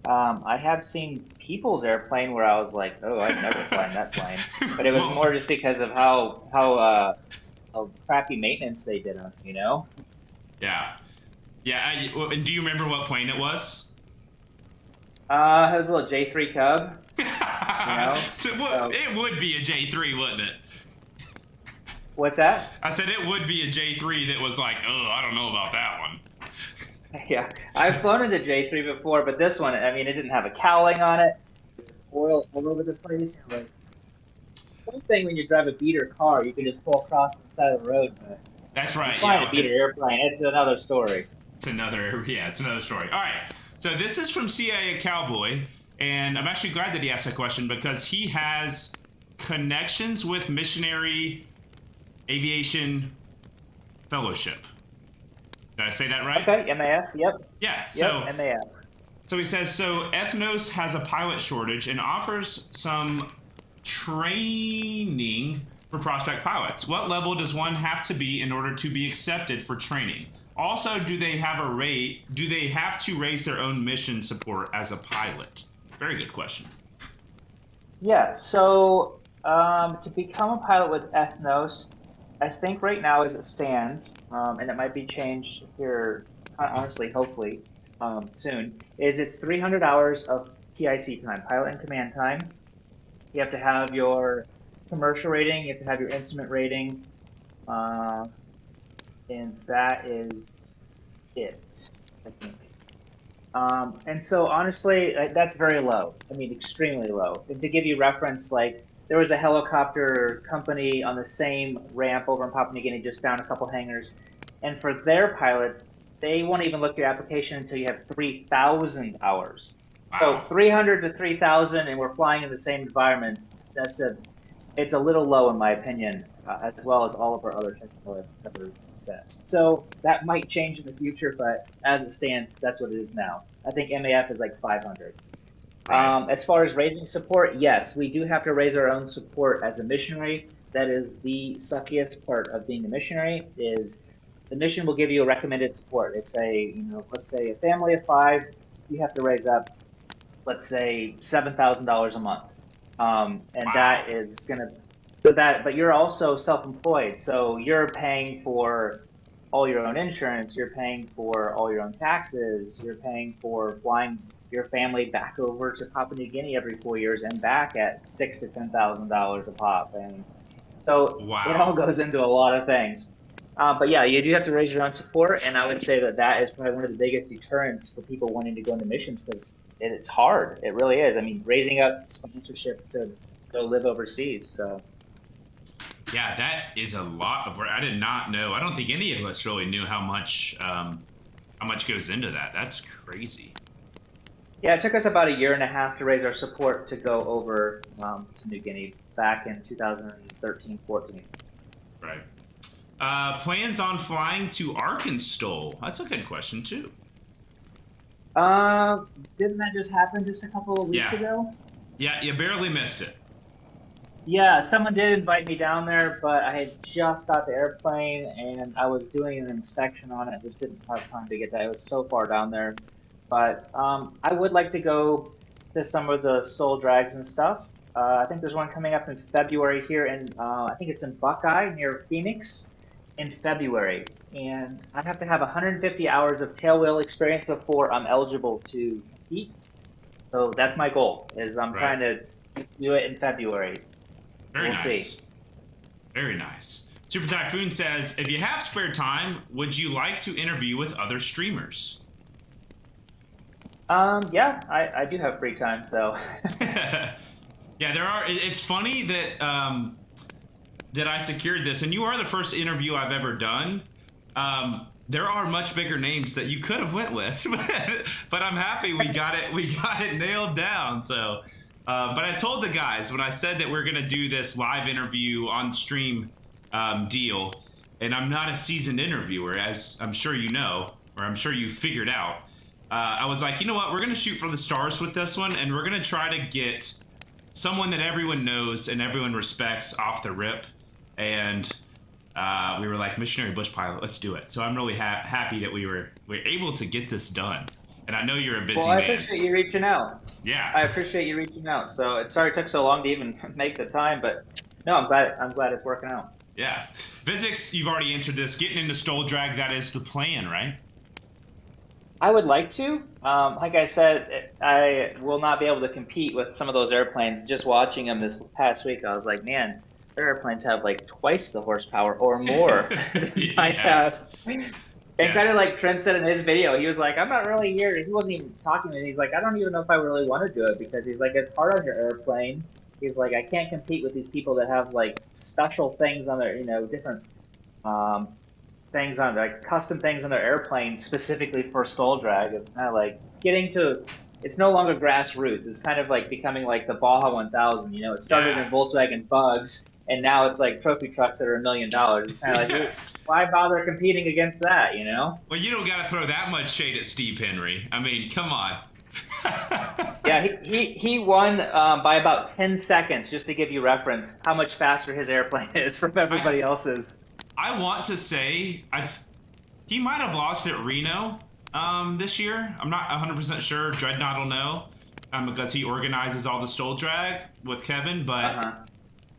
I have seen people's airplane where I was like, oh, I'd never fly in that plane. But it was more just because of how crappy maintenance they did on it, you know? Yeah. Yeah. And do you remember what plane it was? It was a little J3 Cub. You know? It would be a J3, wouldn't it? What's that? I said it would be a J3 that was like, oh, I don't know about that one. Yeah, I've flown into J3 before, but this one, I mean, it didn't have a cowling on it. It was oil all over the place. Like, one thing when you drive a beater car, you can just pull across the side of the road. But that's right. Flying a beater airplane, it's another story. It's another story. All right. So this is from CIA Cowboy, and I'm actually glad that he asked that question because he has connections with Missionary Aviation Fellowship. Did I say that right? Okay, MAF, yep. Yeah, so yep, MAF. So he says, so Ethnos has a pilot shortage and offers some training for prospect pilots. What level does one have to be in order to be accepted for training? Also, do they have to raise their own mission support as a pilot? Very good question. Yeah, so to become a pilot with Ethnos, I think right now as it stands, and it might be changed here, honestly, hopefully, soon, is it's 300 hours of PIC time, pilot and command time. You have to have your commercial rating. You have to have your instrument rating, and that is it, I think. And so honestly, that's very low. I mean, extremely low. And to give you reference, like there was a helicopter company on the same ramp over in Papua New Guinea, just down a couple hangars, and for their pilots, they won't even look at your application until you have 3,000 hours. Wow. So 300 to 3,000, and we're flying in the same environments. It's a little low in my opinion, as well as all of our other technical ever set. So that might change in the future, but as it stands, that's what it is now. I think MAF is like 500. Right. As far as raising support, yes, we do have to raise our own support as a missionary. That is the suckiest part of being a missionary. Is the mission will give you a recommended support. They say, let's say a family of 5, you have to raise up, let's say $7,000 a month, and Wow. that is gonna. But you're also self-employed, so you're paying for all your own insurance, you're paying for all your own taxes, you're paying for flying your family back over to Papua New Guinea every 4 years and back at $6,000 to $10,000 a pop, and so Wow. it all goes into a lot of things. But yeah, you do have to raise your own support, and I would say that is probably one of the biggest deterrents for people wanting to go into missions because it's hard. It really is. I mean, raising up sponsorship to go live overseas. So. Yeah, that is a lot of work. I did not know. I don't think any of us really knew how much goes into that. That's crazy. Yeah, it took us about 1.5 years to raise our support to go over to New Guinea back in 2013-14. Right. Plans on flying to Arkansas? That's a good question too. Didn't that just happen just a couple of weeks ago? Yeah, you barely missed it. Yeah, someone did invite me down there, but I had just got the airplane and I was doing an inspection on it. Just didn't have time to get that. It was so far down there. But I would like to go to some of the Stole Drags and stuff. I think there's one coming up in February here in, I think it's in Buckeye near Phoenix in February. And I have to have 150 hours of tailwheel experience before I'm eligible to compete. So that's my goal, is I'm trying to do it in February. Very we'll nice. See. Very nice. Super Typhoon says, if you have spare time, would you like to interview with other streamers? Yeah, I do have free time, so. Yeah, there are. It's funny that that I secured this, and you are the first interview I've ever done. There are much bigger names that you could have went with, but I'm happy we got it. We got it nailed down. So. But I told the guys when I said that we're going to do this live interview on stream deal, and I'm not a seasoned interviewer, as I'm sure you know, or I'm sure you figured out. I was like, you know what? We're going to shoot for the stars with this one, and we're going to try to get someone that everyone knows and everyone respects off the rip. And we were like, Missionary Bush Pilot, let's do it. So I'm really happy that we're able to get this done. And I know you're a busy man. Well, I appreciate you reaching out. Yeah. I appreciate you reaching out. So it's sorry it took so long to even make the time, but no, I'm glad it's working out. Yeah. Physics, you've already answered this. Getting into Stole Drag, that is the plan, right? I would like to. Like I said, I will not be able to compete with some of those airplanes. Just watching them this past week, I was like, man, their airplanes have like twice the horsepower or more than I have. And kind of like Trent said in his video, he was like, I'm not really here. He wasn't even talking to me. He's like, I don't even know if I really want to do it because he's like, it's hard on your airplane. He's like, I can't compete with these people that have like special things on their, different things on like custom things on their airplane specifically for Stole Drag. It's kind of like it's no longer grassroots. It's kind of like becoming like the Baja 1000. It started in Volkswagen Bugs. And now it's like trophy trucks that are $1 million. It's kind of like, why bother competing against that, Well, you don't got to throw that much shade at Steve Henry. I mean, come on. Yeah, he won by about 10 seconds, just to give you reference, how much faster his airplane is from everybody else's. I want to say, he might have lost at Reno this year. I'm not 100% sure. Dreadnought will know because he organizes all the Stole Drag with Kevin, but...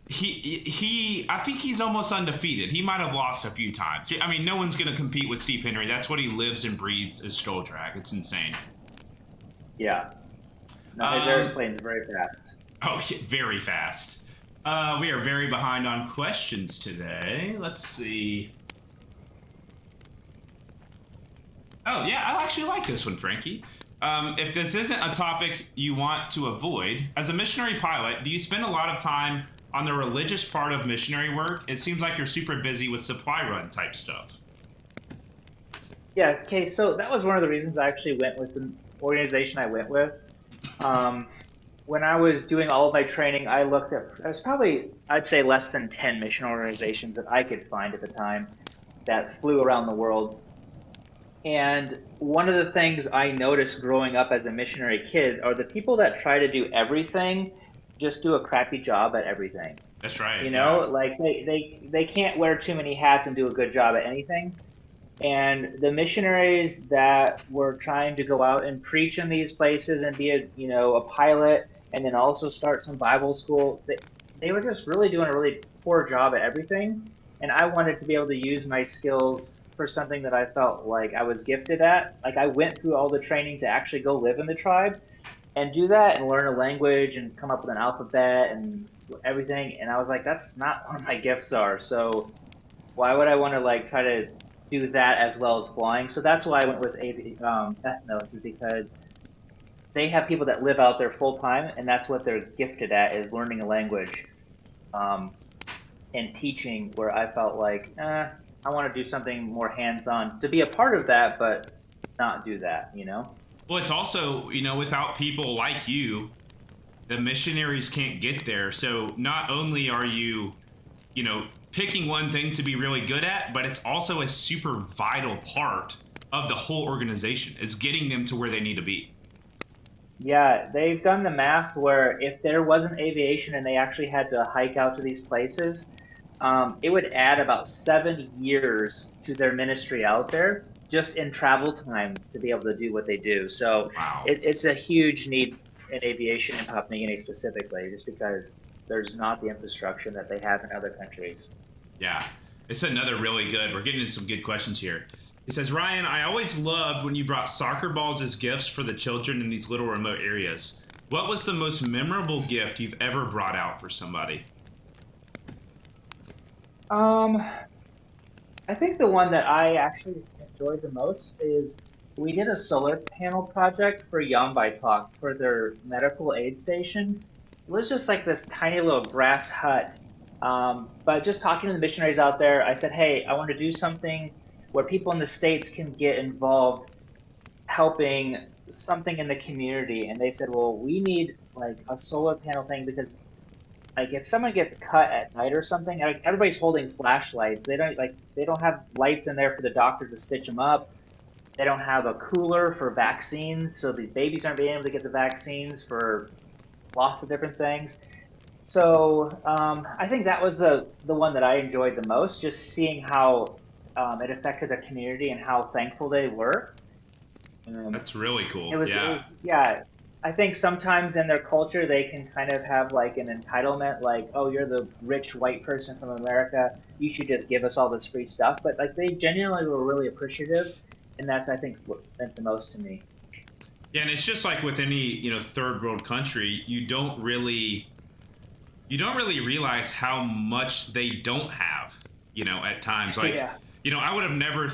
I think he's almost undefeated. He might have lost a few times. I mean, no one's going to compete with Steve Henry. That's what he lives and breathes is Stole Drag. It's insane. Yeah. No, his airplane's very fast. Oh, yeah, very fast. We are very behind on questions today. Let's see. Oh, yeah, I actually like this one, Frankie. If this isn't a topic you want to avoid, as a missionary pilot, do you spend a lot of time on the religious part of missionary work? It seems like you're super busy with supply run type stuff. Yeah, okay, so that was one of the reasons I actually went with the organization I went with. When I was doing all of my training, I looked at, there's probably, I'd say, less than 10 mission organizations that I could find at the time that flew around the world. And one of the things I noticed growing up as a missionary kid are the people that try to do everything just do a crappy job at everything. That's right. You know, like they can't wear too many hats and do a good job at anything. And the missionaries that were trying to go out and preach in these places and be a pilot and then also start some Bible school, they were just really doing a really poor job at everything. And I wanted to be able to use my skills for something that I felt like I was gifted at. Like I went through all the training to actually go live in the tribe and do that and learn a language and come up with an alphabet and everything. And I was like, that's not what my gifts are. So why would I want to like try to do that as well as flying? So that's why I went with ethnos, is because they have people that live out there full time, and that's what they're gifted at, is learning a language and teaching. Where I felt like, I want to do something more hands-on to be a part of that, but not do that, you know? Well, it's also, without people like you, the missionaries can't get there. So not only are you, picking one thing to be really good at, but it's also a super vital part of the whole organization. It's getting them to where they need to be. Yeah, they've done the math where if there wasn't aviation and they actually had to hike out to these places, it would add about 7 years to their ministry out there just in travel time to be able to do what they do. So wow. It's a huge need in aviation in Papua New Guinea specifically, just because there's not the infrastructure that they have in other countries. Yeah, it's another really good. We're getting into some good questions here. He says, Ryan, I always loved when you brought soccer balls as gifts for the children in these little remote areas. What was the most memorable gift you've ever brought out for somebody? I think the one that I actually enjoyed the most is we did a solar panel project for Yambaitok for their medical aid station. It was just like this tiny little grass hut. But just talking to the missionaries out there, I said, hey, I want to do something where people in the States can get involved helping something in the community. And they said, well, we need like a solar panel thing because like if someone gets cut at night or something, like everybody's holding flashlights. They don't have lights in there for the doctor to stitch them up. They don't have a cooler for vaccines, so the babies aren't being able to get the vaccines for lots of different things. So I think that was the one that I enjoyed the most, just seeing how it affected the community and how thankful they were. That's really cool. Yeah. I think sometimes in their culture they can kind of have like an entitlement, like, oh, you're the rich white person from America, you should just give us all this free stuff. But like they genuinely were really appreciative, and that's I think what meant the most to me. Yeah, and it's just like with any third world country, you don't really realize how much they don't have, at times. Like, yeah. I would have never,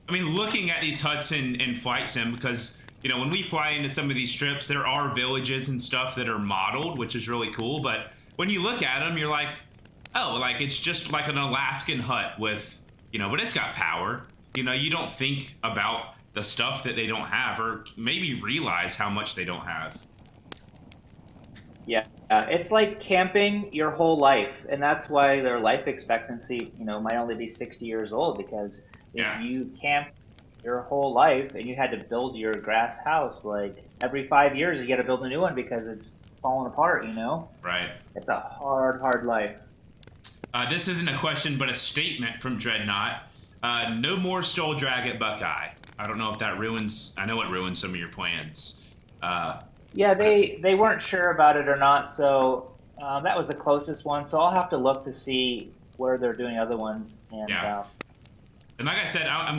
looking at these huts in Flight Sim, because, when we fly into some of these strips, there are villages and stuff that are modeled, which is really cool. But when you look at them, you're like, oh, like it's just like an Alaskan hut with, but it's got power. You don't think about the stuff that they don't have or maybe realize how much they don't have. Yeah, it's like camping your whole life, and that's why their life expectancy, might only be 60 years old, because if you camp your whole life and you had to build your grass house, like every 5 years you got to build a new one because it's falling apart, Right. It's a hard life. This isn't a question, but a statement from Dreadnought. No more Stole Drag at Buckeye. I don't know if that ruins, I know it ruins some of your plans. Yeah, they weren't sure about it or not, so that was the closest one. So I'll have to look to see where they're doing other ones. And, and like I said, I'm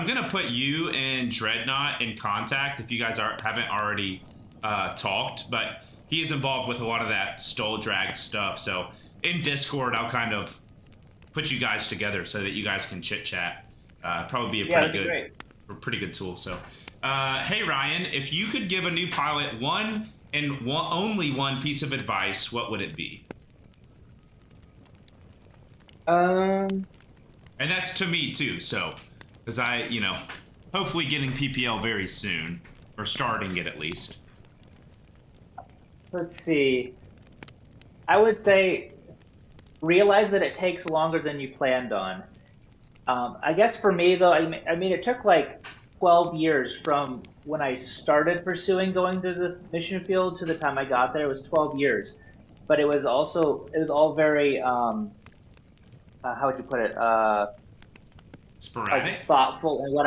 gonna put you and Dreadnought in contact if you guys haven't already talked. But he is involved with a lot of that stole drag stuff. So in Discord, I'll kind of put you guys together so that you guys can chit chat. Probably be a pretty good tool. So, hey Ryan, if you could give a new pilot only one piece of advice, what would it be? And that's to me too. So, because hopefully getting PPL very soon, or starting it at least. Let's see. I would say realize that it takes longer than you planned on. I guess for me though, I mean, it took like 12 years from when I started pursuing going to the mission field to the time I got there. It was 12 years, but it was all very, how would you put it? Sporadic? Like thoughtful in what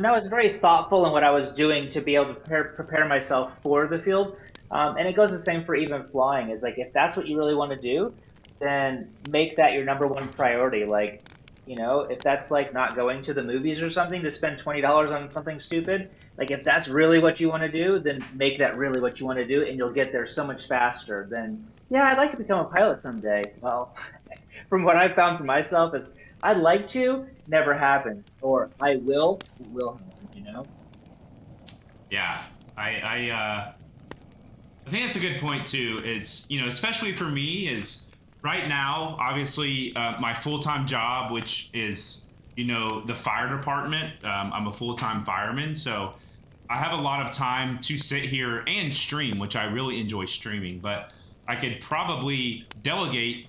no, it's very thoughtful in what I was doing to be able to prepare myself for the field. And it goes the same for even flying. Is like, if that's what you really want to do, then make that your #1 priority. Like, if that's like not going to the movies or something to spend $20 on something stupid, like if that's really what you want to do, then make that really what you want to do, and you'll get there so much faster than, yeah, I'd like to become a pilot someday. Well, from what I've found for myself is I'd like to, never happens, or I will, it will happen, Yeah, I think that's a good point too. Is especially for me, is right now, obviously, my full-time job, which is, the fire department. I'm a full-time fireman, so I have a lot of time to sit here and stream, which I really enjoy streaming. But I could probably delegate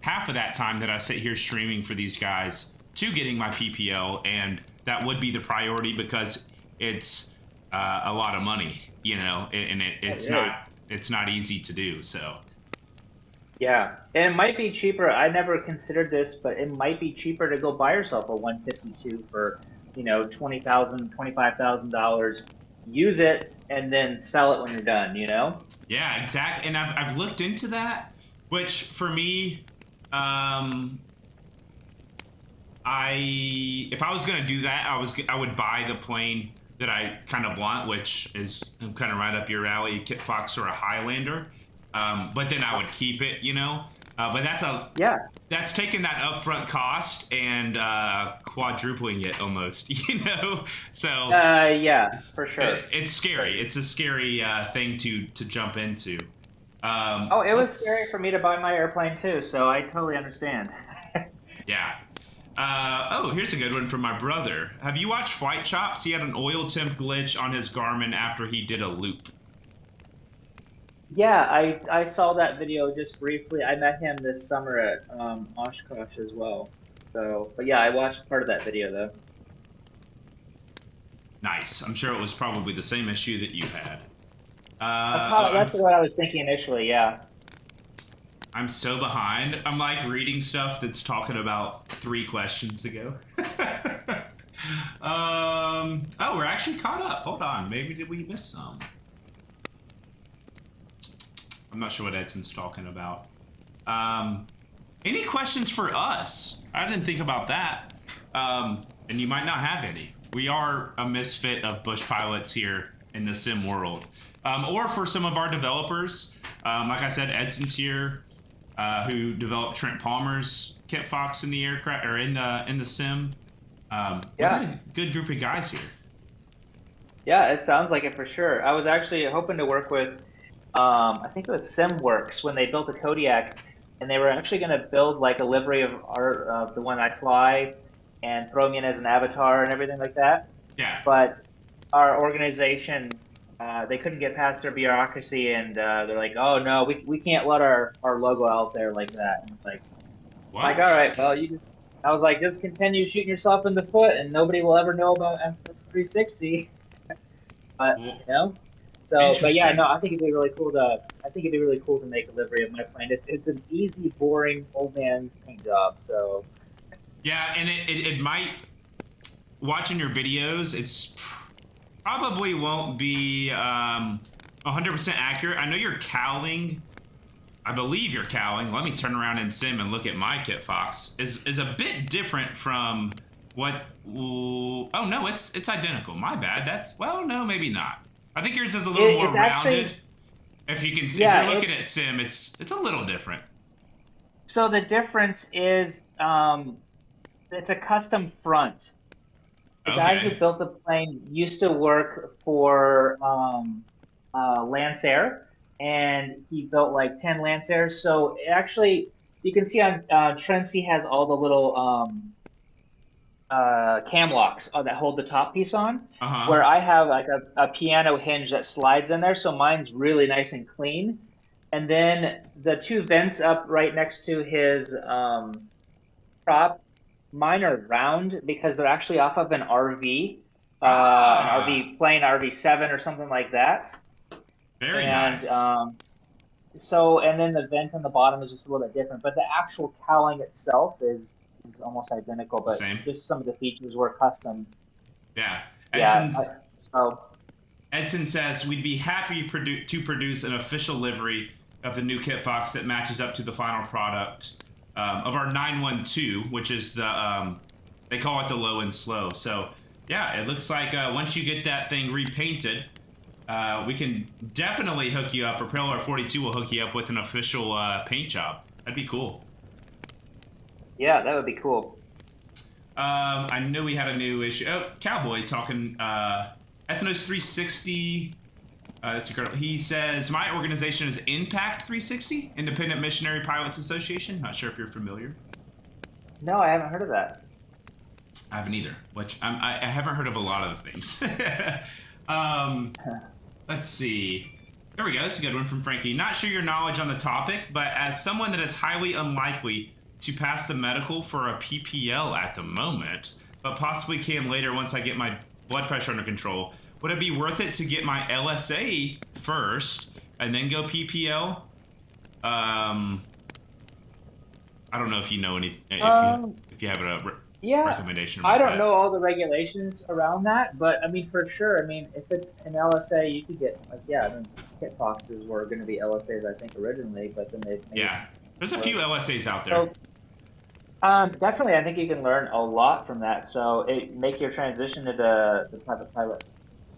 half of that time that I sit here streaming for these guys to getting my PPL, and that would be the priority because it's a lot of money, and it's not easy to do. So. Yeah, and it might be cheaper. I never considered this, but it might be cheaper to go buy yourself a 152 for, $20,000, $25,000. Use it and then sell it when you're done. Yeah, exactly. And I've looked into that, which for me, if I was gonna do that, I would buy the plane that I kind of want, which is kind of right up your alley, Kit Fox or a Highlander. But then I would keep it, but that's taking that upfront cost and quadrupling it almost, So yeah, for sure. It's scary. It's a scary thing to jump into. It was scary for me to buy my airplane too, so I totally understand. Yeah. Here's a good one from my brother. Have you watched Flight Chops? He had an oil temp glitch on his Garmin after he did a loop. Yeah, I saw that video just briefly. I met him this summer at Oshkosh as well. So, but yeah, I watched part of that video though. Nice. I'm sure it was probably the same issue that you had. That's what I was thinking initially. Yeah. I'm so behind. I'm like reading stuff that's talking about 3 questions ago. We're actually caught up. Hold on. Maybe did we miss some? I'm not sure what Edson's talking about. Any questions for us? I didn't think about that. And you might not have any. We are a misfit of bush pilots here in the sim world. Or for some of our developers, like I said, Edson's here, who developed Trent Palmer's Kit Fox in the aircraft or in the sim. We got a good group of guys here. Yeah, it sounds like it for sure. I was actually hoping to work with, I think it was SimWorks when they built a Kodiak, and they were actually going to build like a livery of the one I fly and throw me in as an avatar and everything like that. Yeah. But our organization, they couldn't get past their bureaucracy, and they're like, "Oh no, we can't let our logo out there like that." And it's like, what? Like, all right, well, I was like, just continue shooting yourself in the foot, and nobody will ever know about MX 360. But so, but yeah, no, I think it'd be really cool to make a livery of my plane. It's an easy, boring old man's paint job. So. Yeah, and it might. Watching your videos, it's probably won't be 100% accurate. I know you're cowling. I believe you're cowling. Let me turn around in sim and look at my Kit Fox. Is a bit different from what. Oh no, it's identical. My bad. No, maybe not. I think yours is a little more rounded. If you can, Yeah, if you're looking at sim, it's a little different. so the difference is it's a custom front. The guy who Okay. built the plane used to work for Lancer, and he built like 10 Lancers. So it actually, you can see on Trency has all the little cam locks that hold the top piece on, Uh-huh. where I have like a piano hinge that slides in there. So mine's really nice and clean. And then the two vents up right next to his prop, mine are round because they're actually off of an RV, an Ah, RV plane, RV-7 or something like that. very And nice. so, and then the vent on the bottom is just a little bit different, but the actual cowling itself is almost identical, but Same. just some of the features were custom. Yeah. Yeah. Edson So Edson says we'd be happy to produce an official livery of the new Kit Fox that matches up to the final product of our 912, which is the they call it the low and slow. So yeah, it looks like once you get that thing repainted, we can definitely hook you up. Propeller 42 will hook you up with an official paint job. That'd be cool. yeah, that would be cool. I know we had a new issue. Oh, Cowboy talking. Ethnos 360. That's incredible. He says, my organization is Impact 360, Independent Missionary Pilots Association. Not sure if you're familiar. No, I haven't heard of that. I haven't either, which I haven't heard of a lot of the things. Let's see. There we go. That's a good one from Frankie. Not sure your knowledge on the topic, but as someone that is highly unlikely to pass the medical for a PPL at the moment, but possibly can later once I get my blood pressure under control, would it be worth it to get my LSA first and then go PPL? I don't know if you know any, if you have a Yeah, recommendation I about don't know that. all the regulations around that, but I mean, for sure. I mean, if it's an LSA, you could get like, yeah, I mean, kit boxes were going to be LSAs, I think, originally, but then they made. Yeah, there's a few LSAs out there. So, definitely, I think you can learn a lot from that. So it make your transition to the private pilot,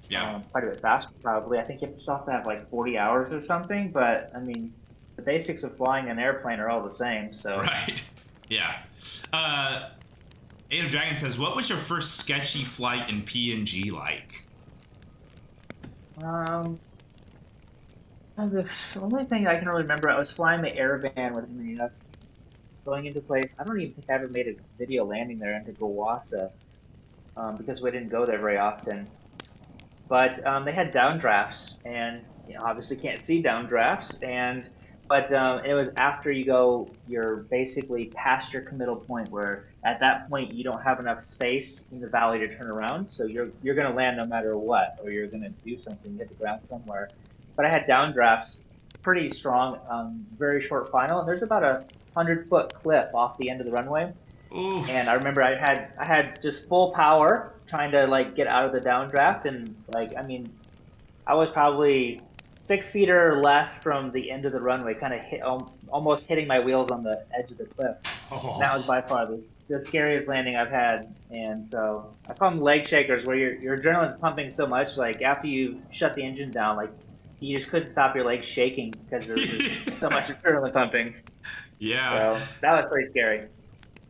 Yeah. quite a bit faster, probably. I think you have to have like 40 hours or something, but I mean, the basics of flying an airplane are all the same. So. Right. Yeah. Eight of Dragon says, what was your first sketchy flight in PNG like? The only thing I can really remember, I was flying the Airvan with me, going into place. I don't even think I ever made a video landing there into Gawasa, because we didn't go there very often. But they had downdrafts, and obviously can't see downdrafts, but it was after you're basically past your committal point, where at that point you don't have enough space in the valley to turn around, so you're going to land no matter what, or you're going to do something, hit the ground somewhere. But I had downdrafts, pretty strong, very short final, and there's about a 100-foot cliff off the end of the runway. Oof. And I remember I had just full power trying to like get out of the downdraft, and like I mean, I was probably 6 feet or less from the end of the runway, kind of almost hitting my wheels on the edge of the cliff. Oh. And that was by far the scariest landing I've had. And so I call them leg shakers, where your adrenaline's pumping so much, like after you shut the engine down, like you just couldn't stop your legs shaking because there's so much adrenaline pumping. Yeah. So that was pretty scary.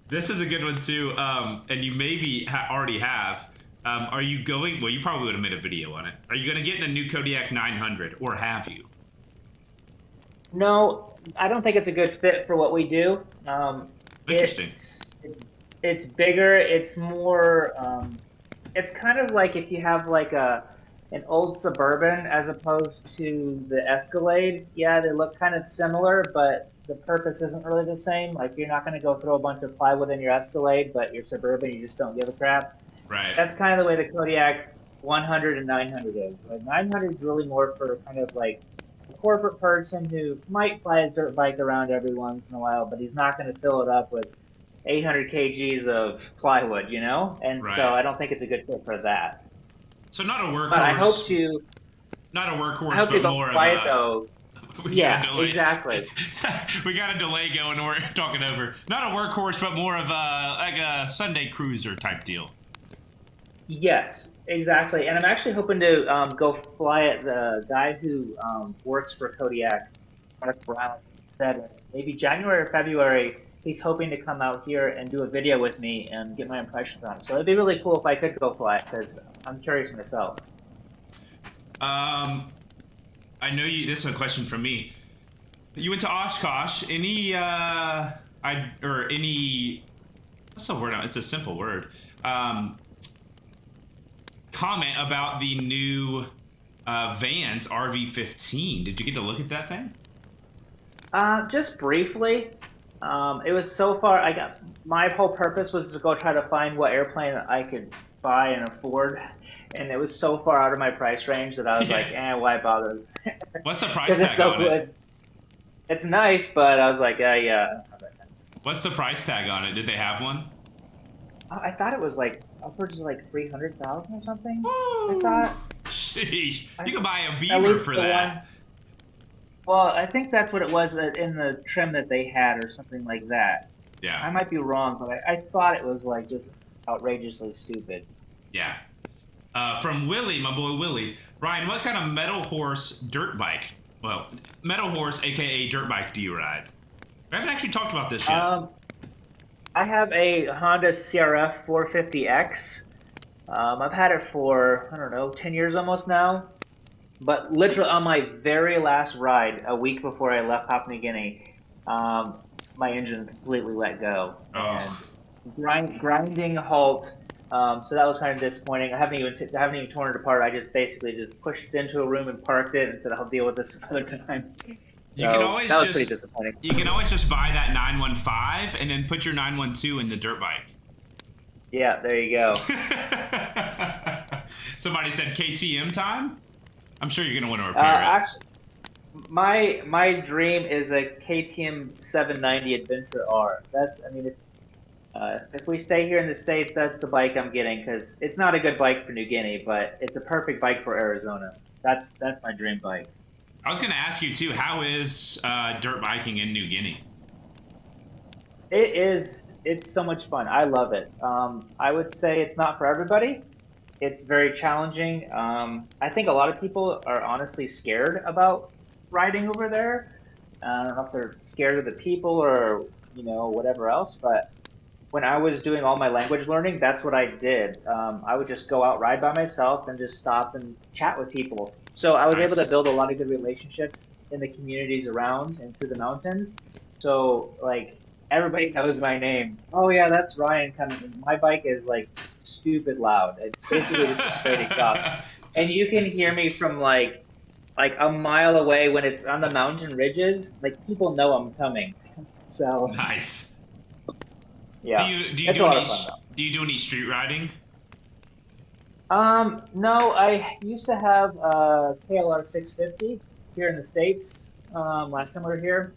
This is a good one too, and you maybe already have. Are you going? Well, you probably would have made a video on it. Are you going to get in a new Kodiak 900, or have you? No, I don't think it's a good fit for what we do. Interesting. It's bigger. It's more. It's kind of like if you have like an old Suburban as opposed to the Escalade. Yeah, they look kind of similar, but the purpose isn't really the same. Like you're not going to go throw a bunch of plywood in your Escalade, but your Suburban, you just don't give a crap. Right. That's kind of the way the Kodiak 100 and 900 is. Like 900 is really more for kind of like a corporate person who might fly a dirt bike around every once in a while, but he's not going to fill it up with 800 kgs of plywood, And Right. so I don't think it's a good fit for that. So not a workhorse. But I hope to. Not a workhorse, I hope but don't more fly of it a. though. Yeah, exactly. We got a delay going. We're talking over. Not a workhorse, but more of a like a Sunday cruiser type deal. Yes, exactly. And I'm actually hoping to go fly it. The guy who works for Kodiak, Mark Brown, said maybe January or February. He's hoping to come out here and do a video with me and get my impressions on it. So it'd be really cool if I could go fly it because I'm curious myself. Um, I know you. This is a question from me. You went to Oshkosh. Any any what's the word? It's a simple word. Comment about the new Vans RV15. Did you get to look at that thing? Just briefly. It was so far. My whole purpose was to go try to find what airplane I could buy and afford, and it was so far out of my price range that I was like, why bother? What's the price Because tag it's so on good. it? It's nice, but I was like, yeah. What's the price tag on it? Did they have one? I thought it was like upwards of like 300,000 or something. Woo! I thought. Sheesh. You could buy a At Beaver least for the that. one. Well, I think that's what it was in the trim that they had, or something like that. Yeah. I might be wrong, but I thought it was like just outrageously stupid. Yeah. From Willie, my boy Willie. Ryan, what kind of metal horse dirt bike? Well, metal horse, aka dirt bike, do you ride? We haven't actually talked about this yet. I have a Honda CRF 450X. I've had it for, I don't know, 10 years almost now. But literally on my very last ride, a week before I left Papua New Guinea, my engine completely let go. And grinding halt. So that was kind of disappointing. I haven't even torn it apart. I just basically just pushed it into a room and parked it and said I'll deal with this another time. That was pretty disappointing. You can always just buy that 915 and then put your 912 in the dirt bike. Yeah, there you go. Somebody said KTM time? I'm sure you're gonna want to repair it. Actually, my dream is a KTM 790 Adventure R. If we stay here in the States, that's the bike I'm getting because it's not a good bike for New Guinea, but it's a perfect bike for Arizona. That's my dream bike. I was gonna ask you too. How is dirt biking in New Guinea? It's so much fun. I love it. I would say it's not for everybody. It's very challenging. I think a lot of people are honestly scared about riding over there. I don't know if they're scared of the people or whatever else, but when I was doing all my language learning, that's what I did. I would just go out, ride by myself, and just stop and chat with people. So I was able to build a lot of good relationships in the communities around and through the mountains. So like everybody knows my name. Oh yeah, that's Ryan coming. My bike is like stupid loud. It's basically just a straight exhaust, and you can hear me from like a mile away when it's on the mountain ridges. Like people know I'm coming. So nice. Yeah. Do you do any street riding? No, I used to have a KLR 650 here in the States last time we were here.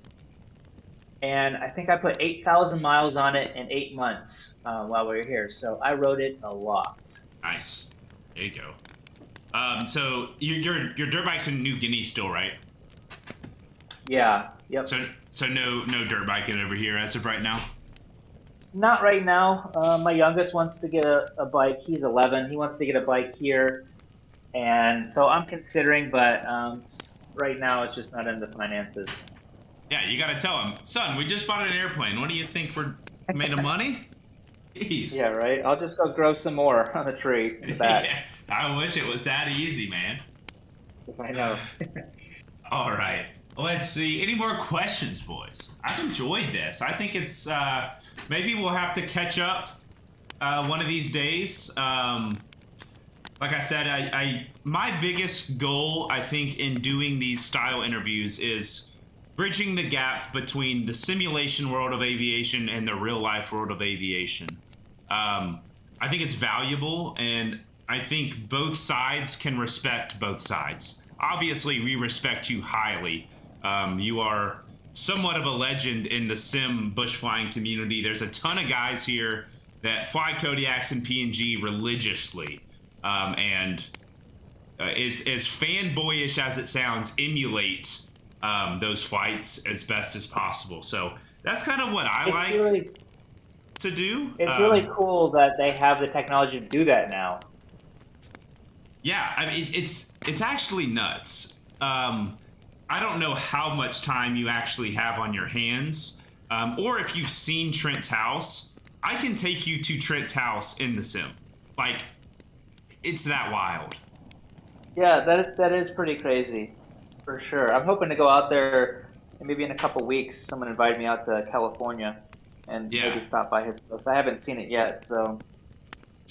And I think I put 8,000 miles on it in 8 months while we were here. So I rode it a lot. Nice. There you go. So your dirt bike's in New Guinea still, right? Yeah. Yep. So no dirt biking over here as of right now? Not right now. My youngest wants to get a bike. He's 11. He wants to get a bike here. And so I'm considering, but right now it's just not in the finances. Yeah, you got to tell him, son, we just bought an airplane. What do you think we're made of money? Jeez. Yeah, right. I'll just go grow some more on the tree in the back. Yeah, I wish it was that easy, man. I know. All right. Let's see. Any more questions, boys? I've enjoyed this. I think it's maybe we'll have to catch up one of these days. Like I said, my biggest goal, I think, in doing these style interviews is bridging the gap between the simulation world of aviation and the real life world of aviation. I think it's valuable, and I think both sides can respect both sides. Obviously, we respect you highly. You are somewhat of a legend in the sim bush flying community. There's a ton of guys here that fly Kodiaks and PNG religiously, and as fanboyish as it sounds, emulate those flights as best as possible. So that's kind of what I to do. It's really cool that they have the technology to do that now. Yeah, I mean, it's actually nuts. I don't know how much time you actually have on your hands, or if you've seen Trent's house. I can take you to Trent's house in the sim. Like, it's that wild. Yeah, that is pretty crazy, for sure. I'm hoping to go out there, and maybe in a couple weeks. Someone invited me out to California, and Yeah. maybe stop by his place. I haven't seen it yet, so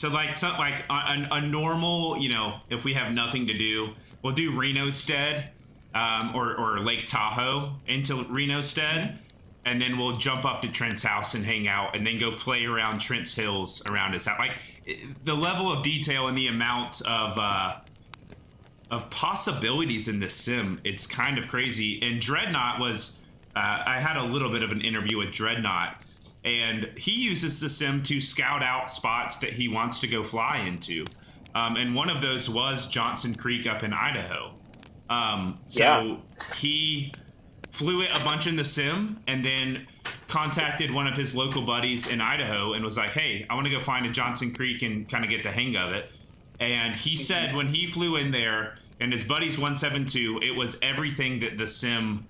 So like something like a normal, you know, if we have nothing to do, we'll do Reno Stead, or Lake Tahoe into Reno Stead, and then we'll jump up to Trent's house and hang out, and then go play around Trent's hills around his house. Like the level of detail and the amount of possibilities in this sim, it's kind of crazy. And Dreadnought was, I had a little bit of an interview with Dreadnought, and he uses the sim to scout out spots that he wants to go fly into. And one of those was Johnson Creek up in Idaho. So he flew it a bunch in the sim, and then contacted one of his local buddies in Idaho and was like, hey, I want to go find a Johnson Creek and kind of get the hang of it. And he said when he flew in there and his buddy's 172, it was everything that the sim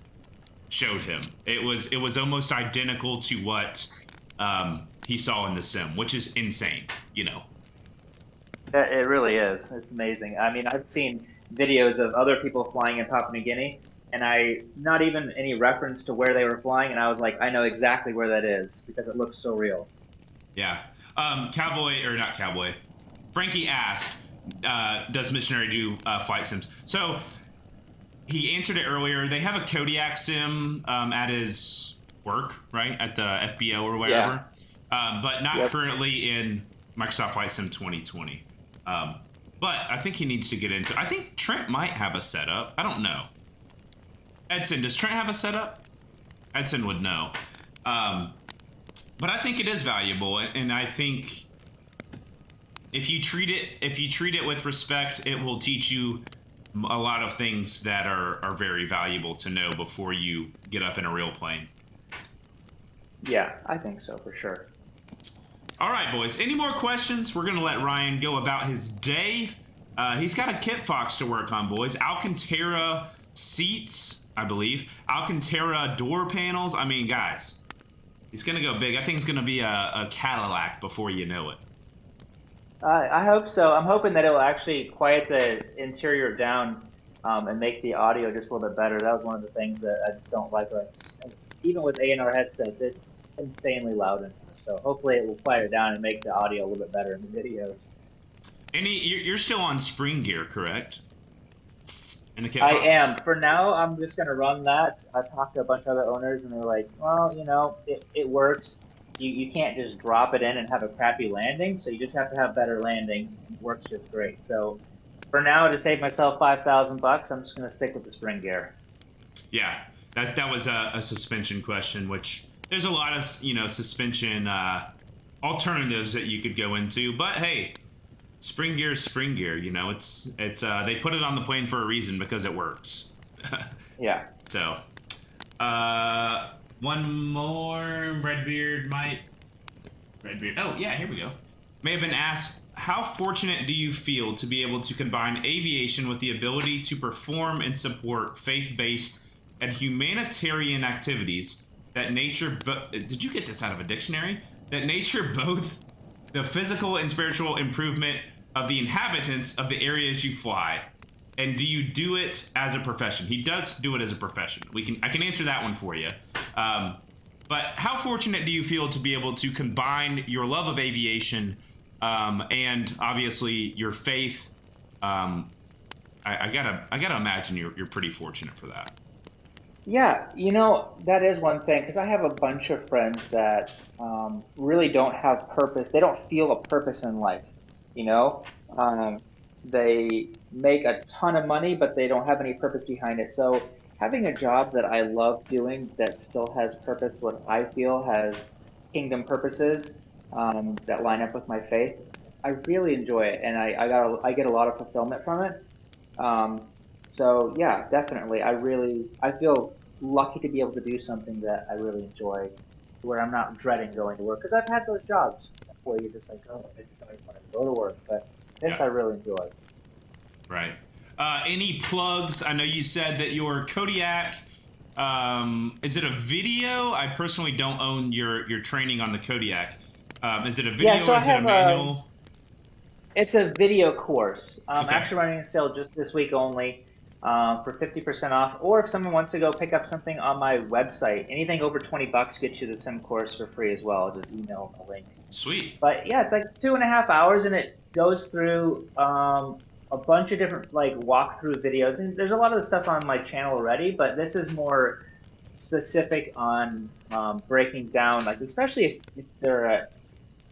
showed him. It was almost identical to what he saw in the sim, which is insane, you know. it really is. It's amazing. I mean, I've seen videos of other people flying in Papua New Guinea, and not even any reference to where they were flying, and I was like, I know exactly where that is because it looks so real. Yeah. Cowboy, or not Cowboy, Frankie asked, does Missionary do flight sims? So he answered it earlier. They have a Kodiak sim at his work, right? At the FBO or wherever. But not currently in Microsoft Flight Sim 2020. But I think he needs to get into. I think Trent might have a setup. I don't know. Edson, does Trent have a setup? Edson would know. But I think it is valuable, and I think if you treat it with respect, it will teach you a lot of things that are very valuable to know before you get up in a real plane. Yeah, I think so for sure. All right, boys. Any more questions? We're gonna let Ryan go about his day. He's got a kit fox to work on, boys. Alcantara seats, I believe. Alcantara door panels. I mean, guys, he's gonna go big. I think it's gonna be a Cadillac before you know it. I hope so. I'm hoping that it will actually quiet the interior down and make the audio just a little bit better. That was one of the things that I just don't like. Even with A&R headsets, it's insanely loud in here. So hopefully it will quiet it down and make the audio a little bit better in the videos. You're still on spring gear, correct? In the kit I fox? am. For now, I'm just going to run that. I've talked to a bunch of other owners, and they're like, well, you know, it works. You can't just drop it in and have a crappy landing, so you just have to have better landings. And it works just great. So for now, to save myself $5,000, I'm just going to stick with the spring gear. Yeah, that was a suspension question, which there's a lot of, you know, suspension alternatives that you could go into, but hey, spring gear is spring gear. You know, it's they put it on the plane for a reason because it works. Yeah. So, one more. Redbeard might. Redbeard. Oh yeah, here we go. May have been asked, how fortunate do you feel to be able to combine aviation with the ability to perform and support faith-based and humanitarian activities that nature. Did you get this out of a dictionary? That nature both the physical and spiritual improvement of the inhabitants of the areas you fly. And do you do it as a profession? He does do it as a profession. I can answer that one for you. But how fortunate do you feel to be able to combine your love of aviation and obviously your faith? I gotta imagine you're pretty fortunate for that. Yeah, you know, that is one thing, because I have a bunch of friends that really don't have purpose. They don't feel a purpose in life, you know? They make a ton of money, but they don't have any purpose behind it. So having a job that I love doing that still has purpose, what I feel has kingdom purposes that line up with my faith, I really enjoy it, and I get a lot of fulfillment from it. So yeah, definitely. I feel lucky to be able to do something that I really enjoy, where I'm not dreading going to work. Because I've had those jobs where you're just like, oh, I just don't even want to go to work. But this I really enjoy. Right. Any plugs? I know you said that your Kodiak, is it a video? I personally don't own your training on the Kodiak. Is it a video Yeah, so or I is it a have manual? it's a video course. I'm Okay. actually running a sale just this week only for 50% off. Or if someone wants to go pick up something on my website, anything over 20 bucks gets you the sim course for free as well. Just email them a link. Sweet. But yeah, it's like 2.5 hours, and it goes through a bunch of different like walkthrough videos. And there's a lot of the stuff on my channel already, but this is more specific on breaking down, like especially if they're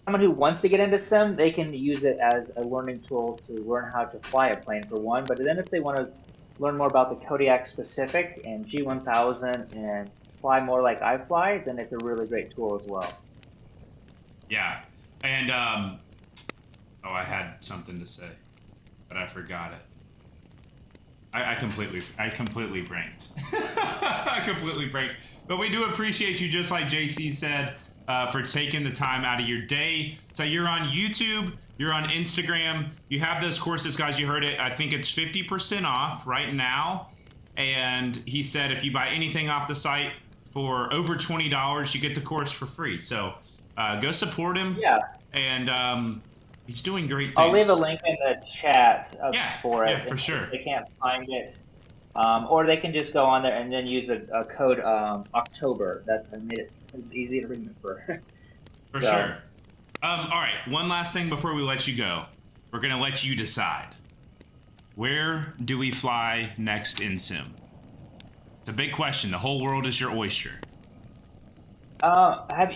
someone who wants to get into sim, they can use it as a learning tool to learn how to fly a plane for one. But then if they want to learn more about the Kodiak specific and G1000 and fly more like I fly, then it's a really great tool as well. Yeah. And, oh, I had something to say, but I forgot it. I completely branked. I completely branked. But we do appreciate you, just like JC said, for taking the time out of your day. So you're on YouTube, you're on Instagram, you have those courses, guys. You heard it. I think it's 50% off right now. And he said if you buy anything off the site for over $20, you get the course for free. So go support him. Yeah. And he's doing great things. I'll leave a link in the chat for it. Yeah, for sure. If they can't find it. Or they can just go on there and then use a code October. That made it easy to remember. For sure. All right, one last thing before we let you go. We're going to let you decide. Where do we fly next in sim? It's a big question. The whole world is your oyster. Have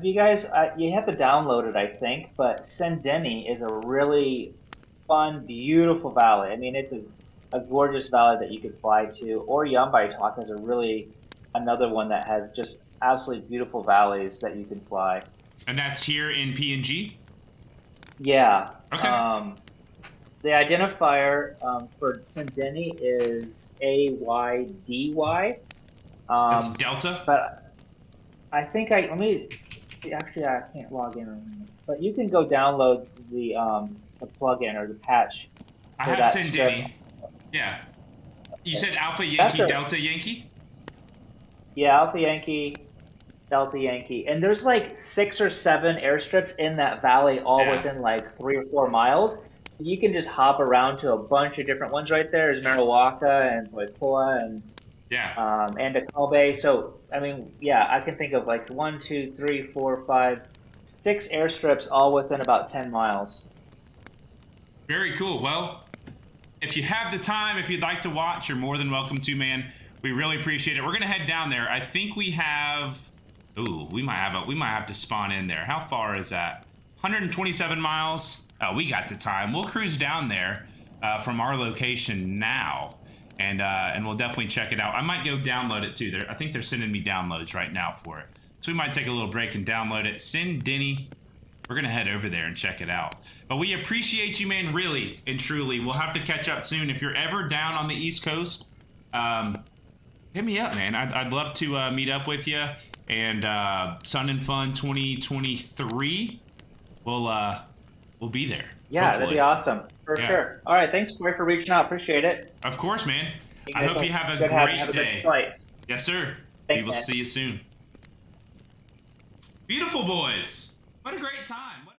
you guys? You have to download it, I think. But Sendeni is a really fun, beautiful valley. I mean, it's a gorgeous valley that you could fly to. Or Yambaitak is another one that has just absolutely beautiful valleys that you can fly. And that's here in PNG? Yeah. Okay. The identifier for Sendeni is AYDY. That's Delta? But I think actually I can't log in, but you can go download the plugin or the patch. I have Sendeni. Yeah. You said Alpha Yankee, Delta Yankee? Yeah, Alpha Yankee, Delta Yankee. And there's like 6 or 7 airstrips in that valley, all within like 3 or 4 miles. So you can just hop around to a bunch of different ones right there. There's Mariwaka and Poipoa and Kobe. So, I mean, yeah, I can think of like 1, 2, 3, 4, 5, 6 airstrips all within about 10 miles. Very cool. Well, if you have the time, if you'd like to watch, you're more than welcome to, man. We really appreciate it. We're gonna head down there. I think we have. Ooh, we might have to spawn in there. How far is that? 127 miles. Oh, we got the time. We'll cruise down there from our location now, and we'll definitely check it out. I might go download it too. I think they're sending me downloads right now for it, so we might take a little break and download it. Sendeni. We're gonna head over there and check it out. But we appreciate you, man, really and truly. We'll have to catch up soon. If you're ever down on the East Coast, hit me up, man. I'd love to meet up with you. And Sun and Fun 2023, we'll be there. Yeah, hopefully. That'd be awesome for sure. All right, thanks, Corey, for reaching out. Appreciate it. Of course, man. I hope you have a great day. Yes, sir. Thanks, we will see you soon. Beautiful boys. What a great time.